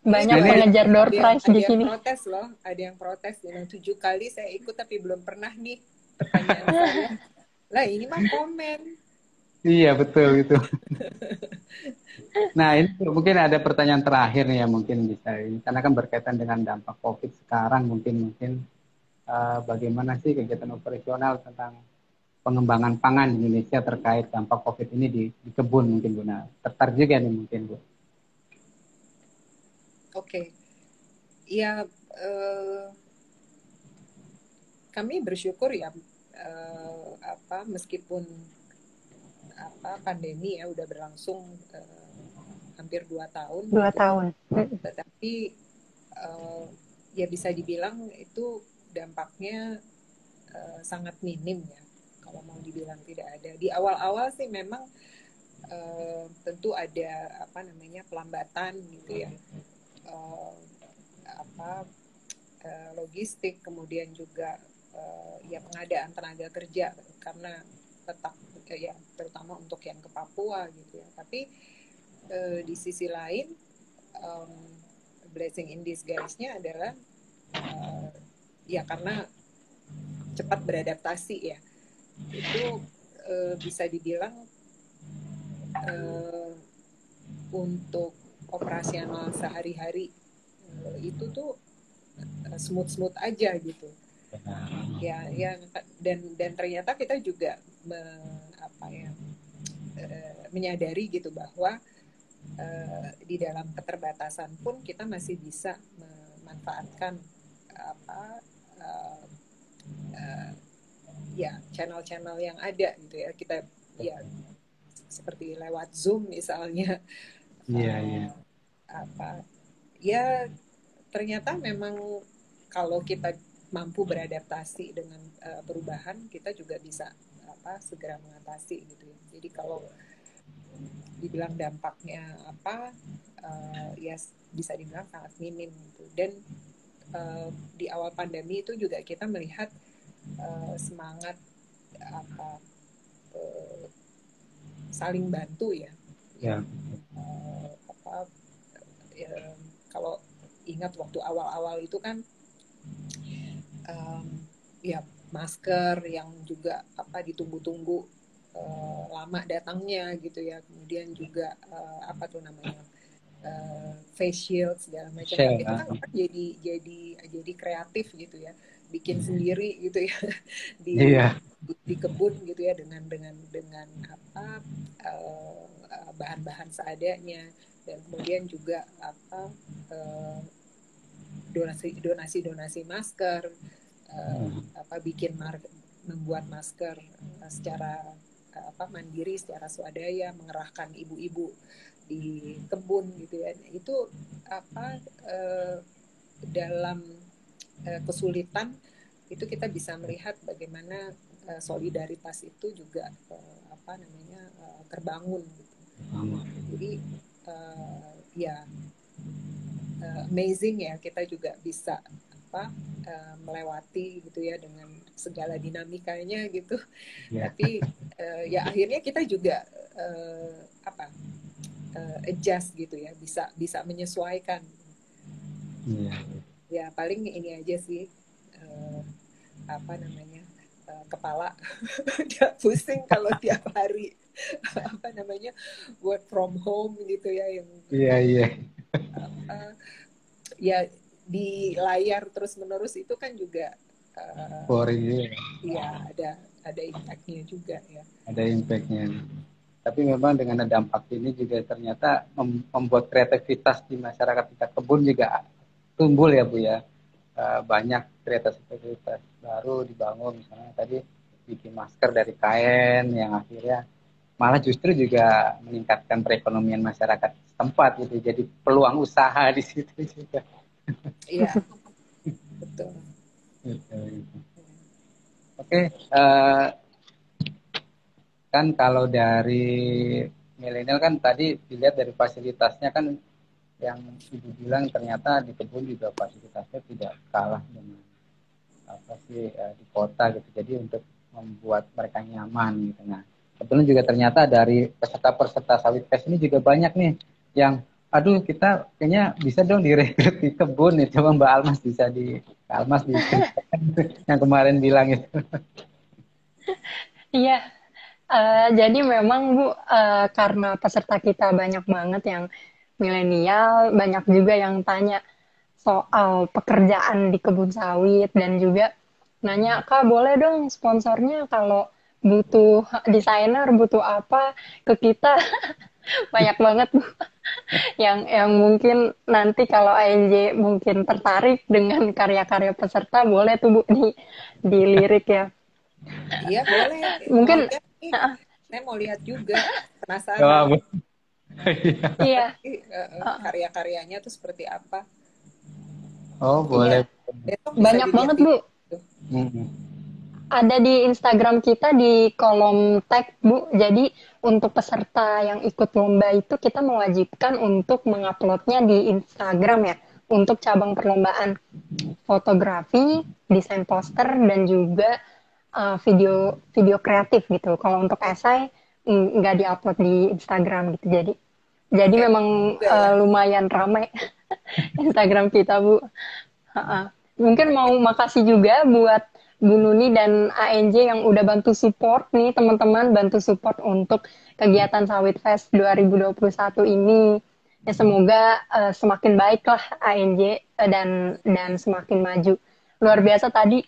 Banyak pengejar door prize di sini. Ada yang protes dengan 7 kali saya ikut tapi belum pernah nih pertanyaan saya. Lah ini mah komen. Iya betul gitu. Nah ini mungkin ada pertanyaan terakhir nih ya, mungkin bisa ini karena kan berkaitan dengan dampak COVID sekarang, mungkin bagaimana sih kegiatan operasional tentang pengembangan pangan di Indonesia terkait dampak COVID ini di kebun mungkin Bu. Nah, tertarik juga nih mungkin Bu. Oke. Ya kami bersyukur ya meskipun pandemi ya udah berlangsung hampir 2 tahun. 2 tahun. Tetapi ya bisa dibilang itu dampaknya sangat minim ya. Kalau mau dibilang tidak ada. Di awal-awal sih memang tentu ada pelambatan gitu ya. Logistik, kemudian juga ya pengadaan tenaga kerja karena tetap ya terutama untuk yang ke Papua gitu ya. Tapi di sisi lain blessing in disguise-nya adalah ya karena cepat beradaptasi ya, itu bisa dibilang untuk operasional sehari-hari itu tuh smooth aja gitu ya dan ternyata kita juga menyadari gitu bahwa di dalam keterbatasan pun kita masih bisa memanfaatkan ya channel-channel yang ada gitu ya, kita ya seperti lewat Zoom misalnya. Ya ternyata memang kalau kita mampu beradaptasi dengan perubahan, kita juga bisa segera mengatasi gitu ya. Jadi kalau dibilang dampaknya ya bisa dibilang sangat minim gitu. Dan di awal pandemi itu juga kita melihat semangat saling bantu ya. Kalau ingat waktu awal-awal itu kan ya masker yang juga ditunggu-tunggu lama datangnya gitu ya, kemudian juga face shield segala macam. Itu kan orang jadi kreatif gitu ya, bikin sendiri gitu ya di kebun gitu ya dengan bahan-bahan seadanya, dan kemudian juga donasi masker, membuat masker secara mandiri, secara swadaya, mengerahkan ibu-ibu di kebun gitu ya. Itu dalam kesulitan itu kita bisa melihat bagaimana solidaritas itu juga terbangun gitu. Jadi amazing ya, kita juga bisa melewati gitu ya dengan segala dinamikanya gitu. Tapi ya akhirnya kita juga adjust gitu ya, bisa menyesuaikan. Ya paling ini aja sih kepala udah pusing kalau tiap hari work from home gitu ya, yang ya di layar terus menerus itu kan juga boring ya ada impactnya juga ya. Ada impactnya. Tapi memang dengan dampak ini juga ternyata membuat kreativitas di masyarakat kita kebun juga tumbuh ya Bu ya. Banyak kreativitas baru dibangun, misalnya tadi bikin masker dari kain yang akhirnya malah justru juga meningkatkan perekonomian masyarakat setempat gitu. Jadi peluang usaha di situ juga. Iya, betul. Oke, kan kalau dari milenial kan tadi dilihat dari fasilitasnya kan yang Ibu bilang ternyata di kebun juga fasilitasnya tidak kalah dengan di kota gitu. Jadi untuk membuat mereka nyaman gitu. Nah, kebetulan juga ternyata dari peserta-peserta sawit fest ini juga banyak nih yang aduh kita kayaknya bisa dong direkrut di kebun nih. Coba Mbak Almas bisa Almas yang kemarin bilang itu. Iya. Jadi memang Bu, karena peserta kita banyak banget yang milenial, banyak juga yang tanya soal pekerjaan di kebun sawit, dan juga nanya, Kak boleh dong sponsornya kalau butuh desainer, butuh apa ke kita. Banyak banget Bu yang mungkin nanti kalau ANJ mungkin tertarik dengan karya-karya peserta, boleh tuh Bu dilirik ya. Iya boleh. Mungkin saya mau lihat juga, penasaran. Iya. Karya-karyanya tuh seperti apa? Oh boleh. Banyak banget Bu. Ada di Instagram kita di kolom tag Bu. Jadi untuk peserta yang ikut lomba itu kita mewajibkan untuk menguploadnya di Instagram ya. untuk cabang perlombaan fotografi, desain poster, dan juga video video kreatif gitu. Kalau untuk esai nggak diupload di Instagram gitu. Jadi Kayak memang juga ya. lumayan ramai Instagram kita, Bu. Mungkin mau makasih juga buat Bu Nuni dan ANJ yang udah bantu support nih teman-teman, bantu support untuk kegiatan Sawit Fest 2021 ini. Ya semoga semakin baik lah ANJ dan semakin maju. Luar biasa tadi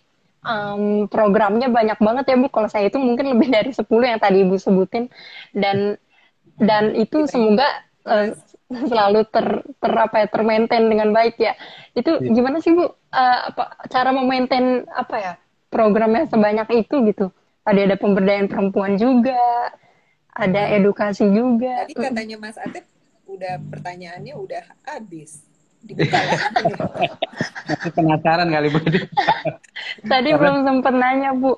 programnya banyak banget ya Bu. Kalau saya itu mungkin lebih dari 10 yang tadi Ibu sebutin, dan itu semoga selalu termaintain dengan baik ya. Itu gimana sih Bu, cara memaintain programnya sebanyak itu gitu? Ada pemberdayaan perempuan juga, ada edukasi juga. Tadi katanya Mas Atep pertanyaannya udah habis, dibuka lagi. Masih penasaran kali Bu. Tadi belum sempat nanya Bu.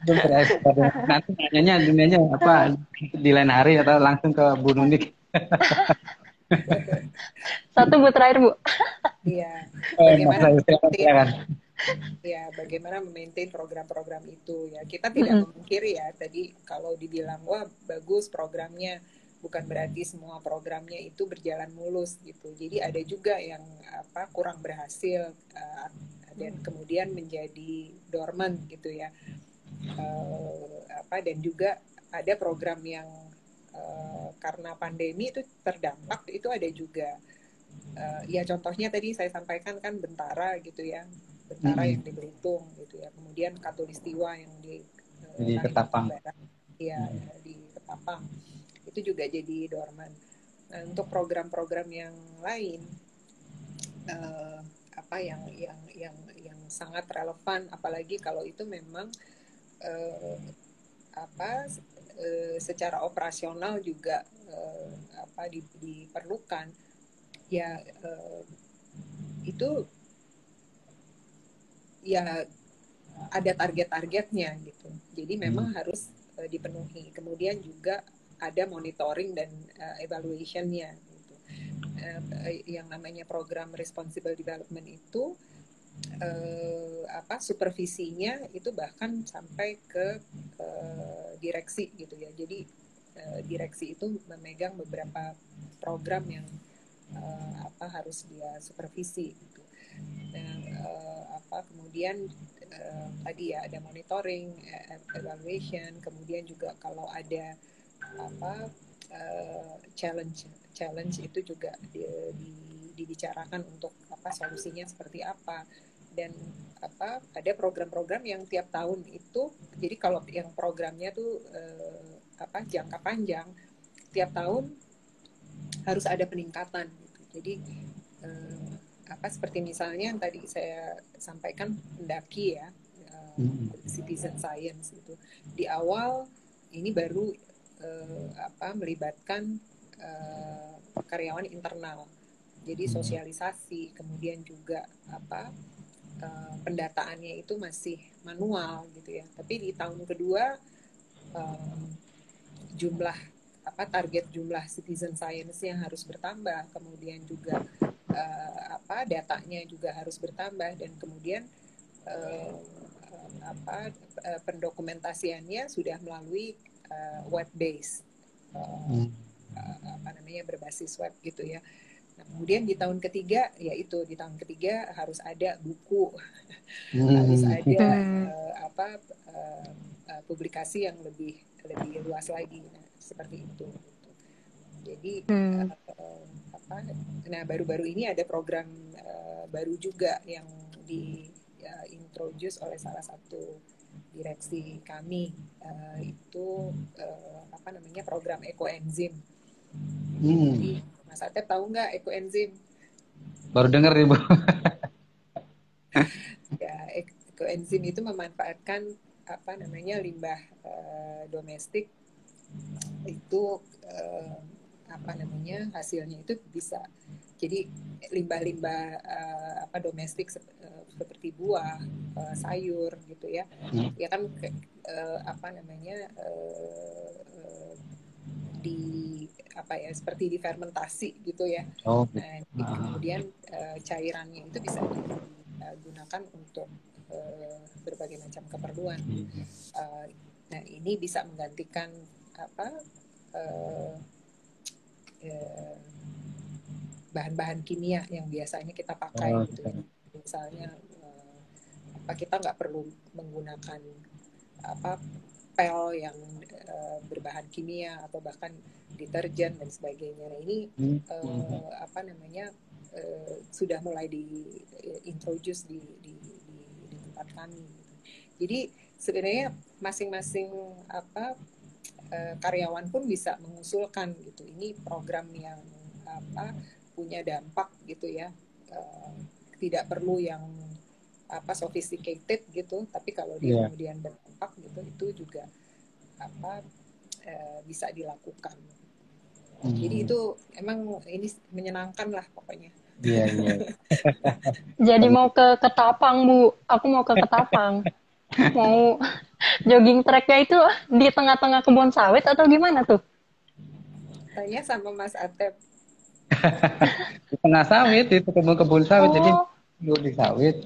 Belum terespon. Nanti nanyanya apa di lain hari atau langsung ke Bu Nunik. Satu Bu terakhir Bu. Iya. Bagaimana memaintain program-program itu ya. Kita tidak memungkiri ya. Tadi kalau dibilang wah bagus programnya, bukan berarti semua programnya itu berjalan mulus gitu. Jadi ada juga yang kurang berhasil dan kemudian menjadi dormant gitu ya. Dan juga ada program yang karena pandemi itu terdampak, itu ada juga. Ya contohnya tadi saya sampaikan kan Bentara gitu ya, Bentara yang di Belitung gitu ya, kemudian Katulistiwa yang di Ketapang. Iya, di Ketapang itu juga jadi dorman. Nah, untuk program-program yang lain yang sangat relevan, apalagi kalau itu memang secara operasional juga diperlukan ya, itu ya ada target-targetnya gitu. Jadi memang harus dipenuhi. Kemudian juga ada monitoring dan evaluation-nya gitu. Yang namanya program responsible development itu supervisinya itu bahkan sampai ke direksi gitu ya. Jadi direksi itu memegang beberapa program yang harus dia supervisi gitu. Nah, kemudian tadi ya ada monitoring, evaluation, kemudian juga kalau ada challenge itu juga dibicarakan untuk solusinya seperti apa. Dan ada program-program yang tiap tahun itu, jadi kalau yang programnya tuh jangka panjang, tiap tahun harus ada peningkatan gitu. Jadi seperti misalnya yang tadi saya sampaikan pendaki ya, citizen science itu di awal ini baru melibatkan karyawan internal, jadi sosialisasi, kemudian juga pendataannya itu masih manual gitu ya. Tapi di tahun kedua target jumlah citizen science-nya harus bertambah, kemudian juga datanya juga harus bertambah, dan kemudian pendokumentasiannya sudah melalui web base, berbasis web gitu ya. Nah, kemudian di tahun ketiga harus ada buku, harus ada publikasi yang lebih luas lagi. Nah, seperti itu. Jadi nah baru-baru ini ada program baru juga yang diintroduce oleh salah satu direksi kami, itu program ekoenzim. Jadi Mas Atep tahu nggak ekoenzim? Baru dengar nih Bu. Ya, ekoenzim itu memanfaatkan limbah domestik itu hasilnya itu bisa jadi limbah-limbah domestik seperti buah, sayur gitu ya. Ya kan apa ya, seperti difermentasi gitu ya. Oh, Nah, kemudian cairannya itu bisa digunakan untuk berbagai macam keperluan. Nah, ini bisa menggantikan apa bahan-bahan kimia yang biasanya kita pakai gitu ya. Misalnya kita nggak perlu menggunakan pel yang berbahan kimia atau bahkan deterjen dan sebagainya. Nah, ini sudah mulai diintroduce di tempat kami. Jadi sebenarnya masing-masing karyawan pun bisa mengusulkan gitu. Ini program yang punya dampak gitu ya. Tidak perlu yang sophisticated gitu, tapi kalau dia kemudian berdampak gitu, itu juga bisa dilakukan. Jadi itu emang ini menyenangkan lah pokoknya. Iya. Jadi mau ke Ketapang, Bu. Aku mau ke Ketapang. Mau jogging tracknya itu di tengah-tengah kebun sawit atau gimana tuh? Tanya sama Mas Atep. Di tengah sawit, itu kebun-kebun sawit. Jadi dulu di sawit,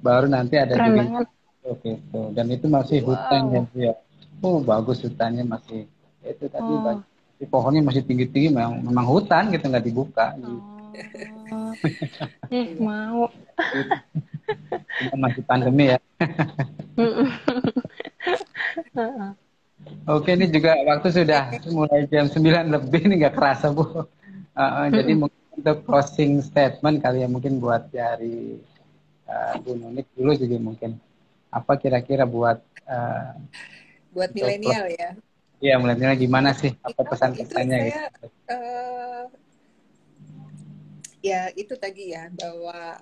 baru nanti ada jogging. Oke, tuh. Dan itu masih hutan ya. Oh, bagus hutannya masih. Itu tadi pohonnya masih tinggi-tinggi, memang hutan gitu, nggak dibuka. Mau. Masih pandemi ya. Oke, ini juga waktu sudah mulai jam 9 lebih, ini nggak kerasa, Bu. Jadi mungkin untuk closing statement kali ya, mungkin buat dari Bu Nunik dulu juga mungkin. Apa kira-kira buat milenial ya? Iya, milenial gimana sih? Apa pesan-pesannya gitu? Ya itu tadi ya, bahwa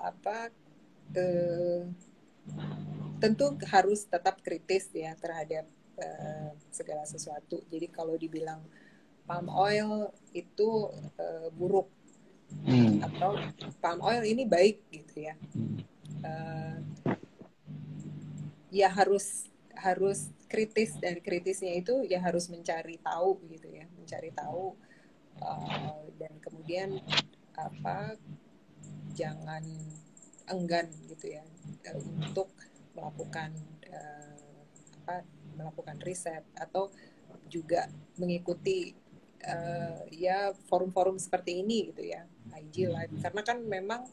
tentu harus tetap kritis ya terhadap segala sesuatu. Jadi kalau dibilang palm oil itu buruk atau palm oil ini baik gitu ya, ya harus kritis, dan kritisnya itu ya harus mencari tahu gitu ya, dan kemudian jangan enggan gitu ya untuk melakukan riset atau juga mengikuti ya forum-forum seperti ini gitu ya, IG Live, karena kan memang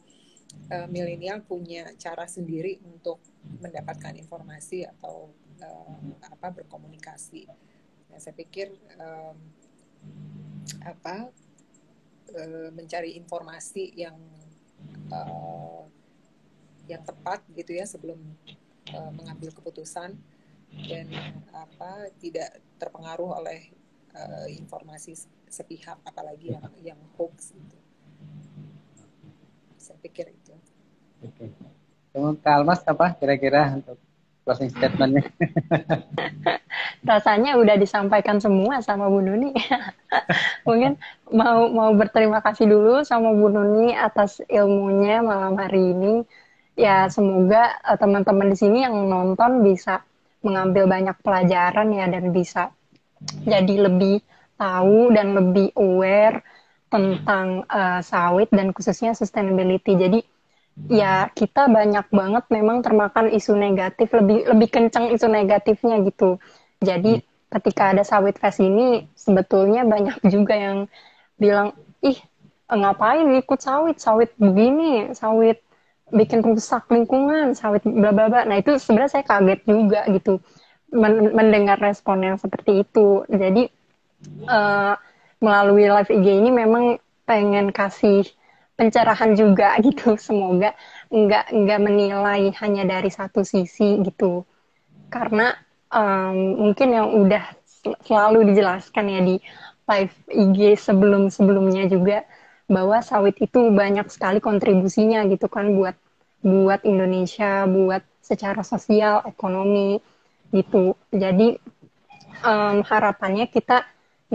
milenial punya cara sendiri untuk mendapatkan informasi atau berkomunikasi. Nah, saya pikir mencari informasi yang tepat gitu ya sebelum mengambil keputusan, dan tidak terpengaruh oleh informasi sepihak, apalagi yang hoax gitu. Saya pikir itu. Oke. Kak Almas apa kira-kira untuk closing statement-nya? Rasanya udah disampaikan semua sama Bu Nuni. Mungkin mau berterima kasih dulu sama Bu Nuni atas ilmunya malam hari ini. Ya semoga teman-teman di sini yang nonton bisa mengambil banyak pelajaran ya, dan bisa jadi lebih tahu dan lebih aware tentang sawit dan khususnya sustainability. Jadi ya kita banyak banget memang termakan isu negatif, lebih kencang isu negatifnya gitu. Jadi ketika ada sawit fest ini sebetulnya banyak juga yang bilang, ih ngapain ikut sawit begini, sawit bikin rusak lingkungan, sawit bla bla bla. Nah itu sebenarnya saya kaget juga gitu mendengar respon yang seperti itu. Jadi melalui live IG ini memang pengen kasih pencerahan juga gitu. Semoga nggak menilai hanya dari satu sisi gitu. Karena mungkin yang udah selalu dijelaskan ya di live IG sebelumnya juga, bahwa sawit itu banyak sekali kontribusinya gitu kan buat Indonesia, buat secara sosial, ekonomi gitu. Jadi harapannya kita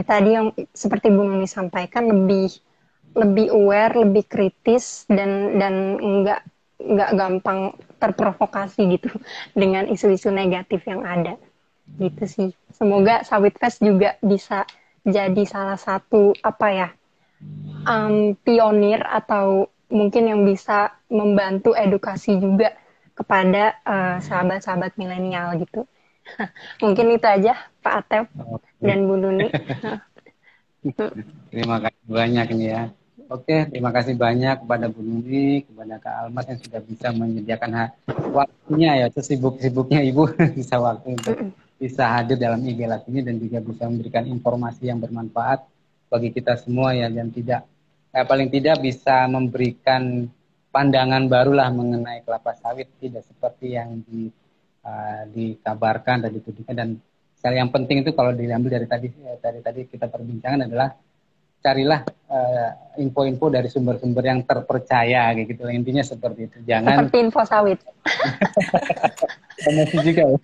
tadi yang seperti Bu Nuni sampaikan lebih aware, lebih kritis, dan nggak gampang terprovokasi gitu dengan isu-isu negatif yang ada gitu sih. Semoga Sawit Fest juga bisa jadi salah satu pionir atau mungkin yang bisa membantu edukasi juga kepada sahabat-sahabat milenial gitu. Mungkin itu aja Pak Atep dan Bu Nuni. Terima kasih banyak nih ya. Oke, terima kasih banyak kepada Bu Nuni, kepada Kak Almas yang sudah bisa menyediakan waktunya ya, sesibuk-sibuknya Ibu bisa waktu untuk bisa hadir dalam IG Live ini dan juga bisa memberikan informasi yang bermanfaat bagi kita semua ya, dan paling tidak bisa memberikan pandangan barulah mengenai kelapa sawit, tidak seperti yang dikabarkan dan dituduhkan. Dan yang penting itu kalau diambil dari tadi kita perbincangan adalah carilah info-info dari sumber-sumber yang terpercaya gitu. Intinya seperti itu. Jangan seperti info sawit. Masih juga ya.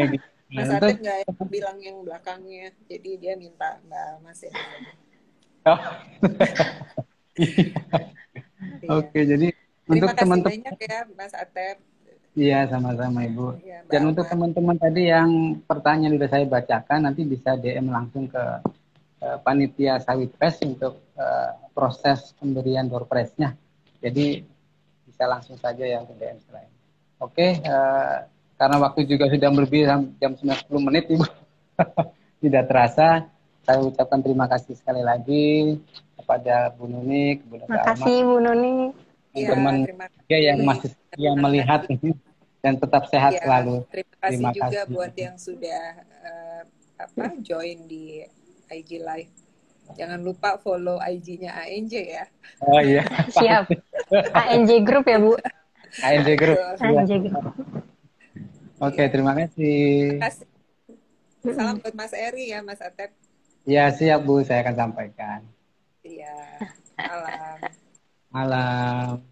Gitu. Mas Atep nggak bilang yang belakangnya, jadi dia minta Mbak Mas ya. Oke, jadi untuk teman-teman banyak ya Mas Atep. Iya, sama-sama Ibu. Ya, dan untuk teman-teman tadi yang pertanyaan sudah saya bacakan, nanti bisa DM langsung ke Panitia Sawit Fest untuk proses pemberian door prize-nya. Jadi bisa langsung saja ya untuk DM selain. Oke, karena waktu juga sudah lebih jam 9:10 Ibu. Tidak terasa, saya ucapkan terima kasih sekali lagi kepada Bu Nuni, kepada Terima kasih Bu Nuni. Teman-teman yang masih setia melihat ini dan tetap sehat selalu. Terima kasih juga buat yang sudah join di IG Live. Jangan lupa follow IG-nya ANJ ya. Oh iya. Siap. ANJ Group ya Bu. ANJ Group. ANJ Group. Oke, terima kasih. Terima kasih. Salam buat Mas Eri ya, Mas Atep. Ya, siap Bu, saya akan sampaikan. Iya. Malam. Malam.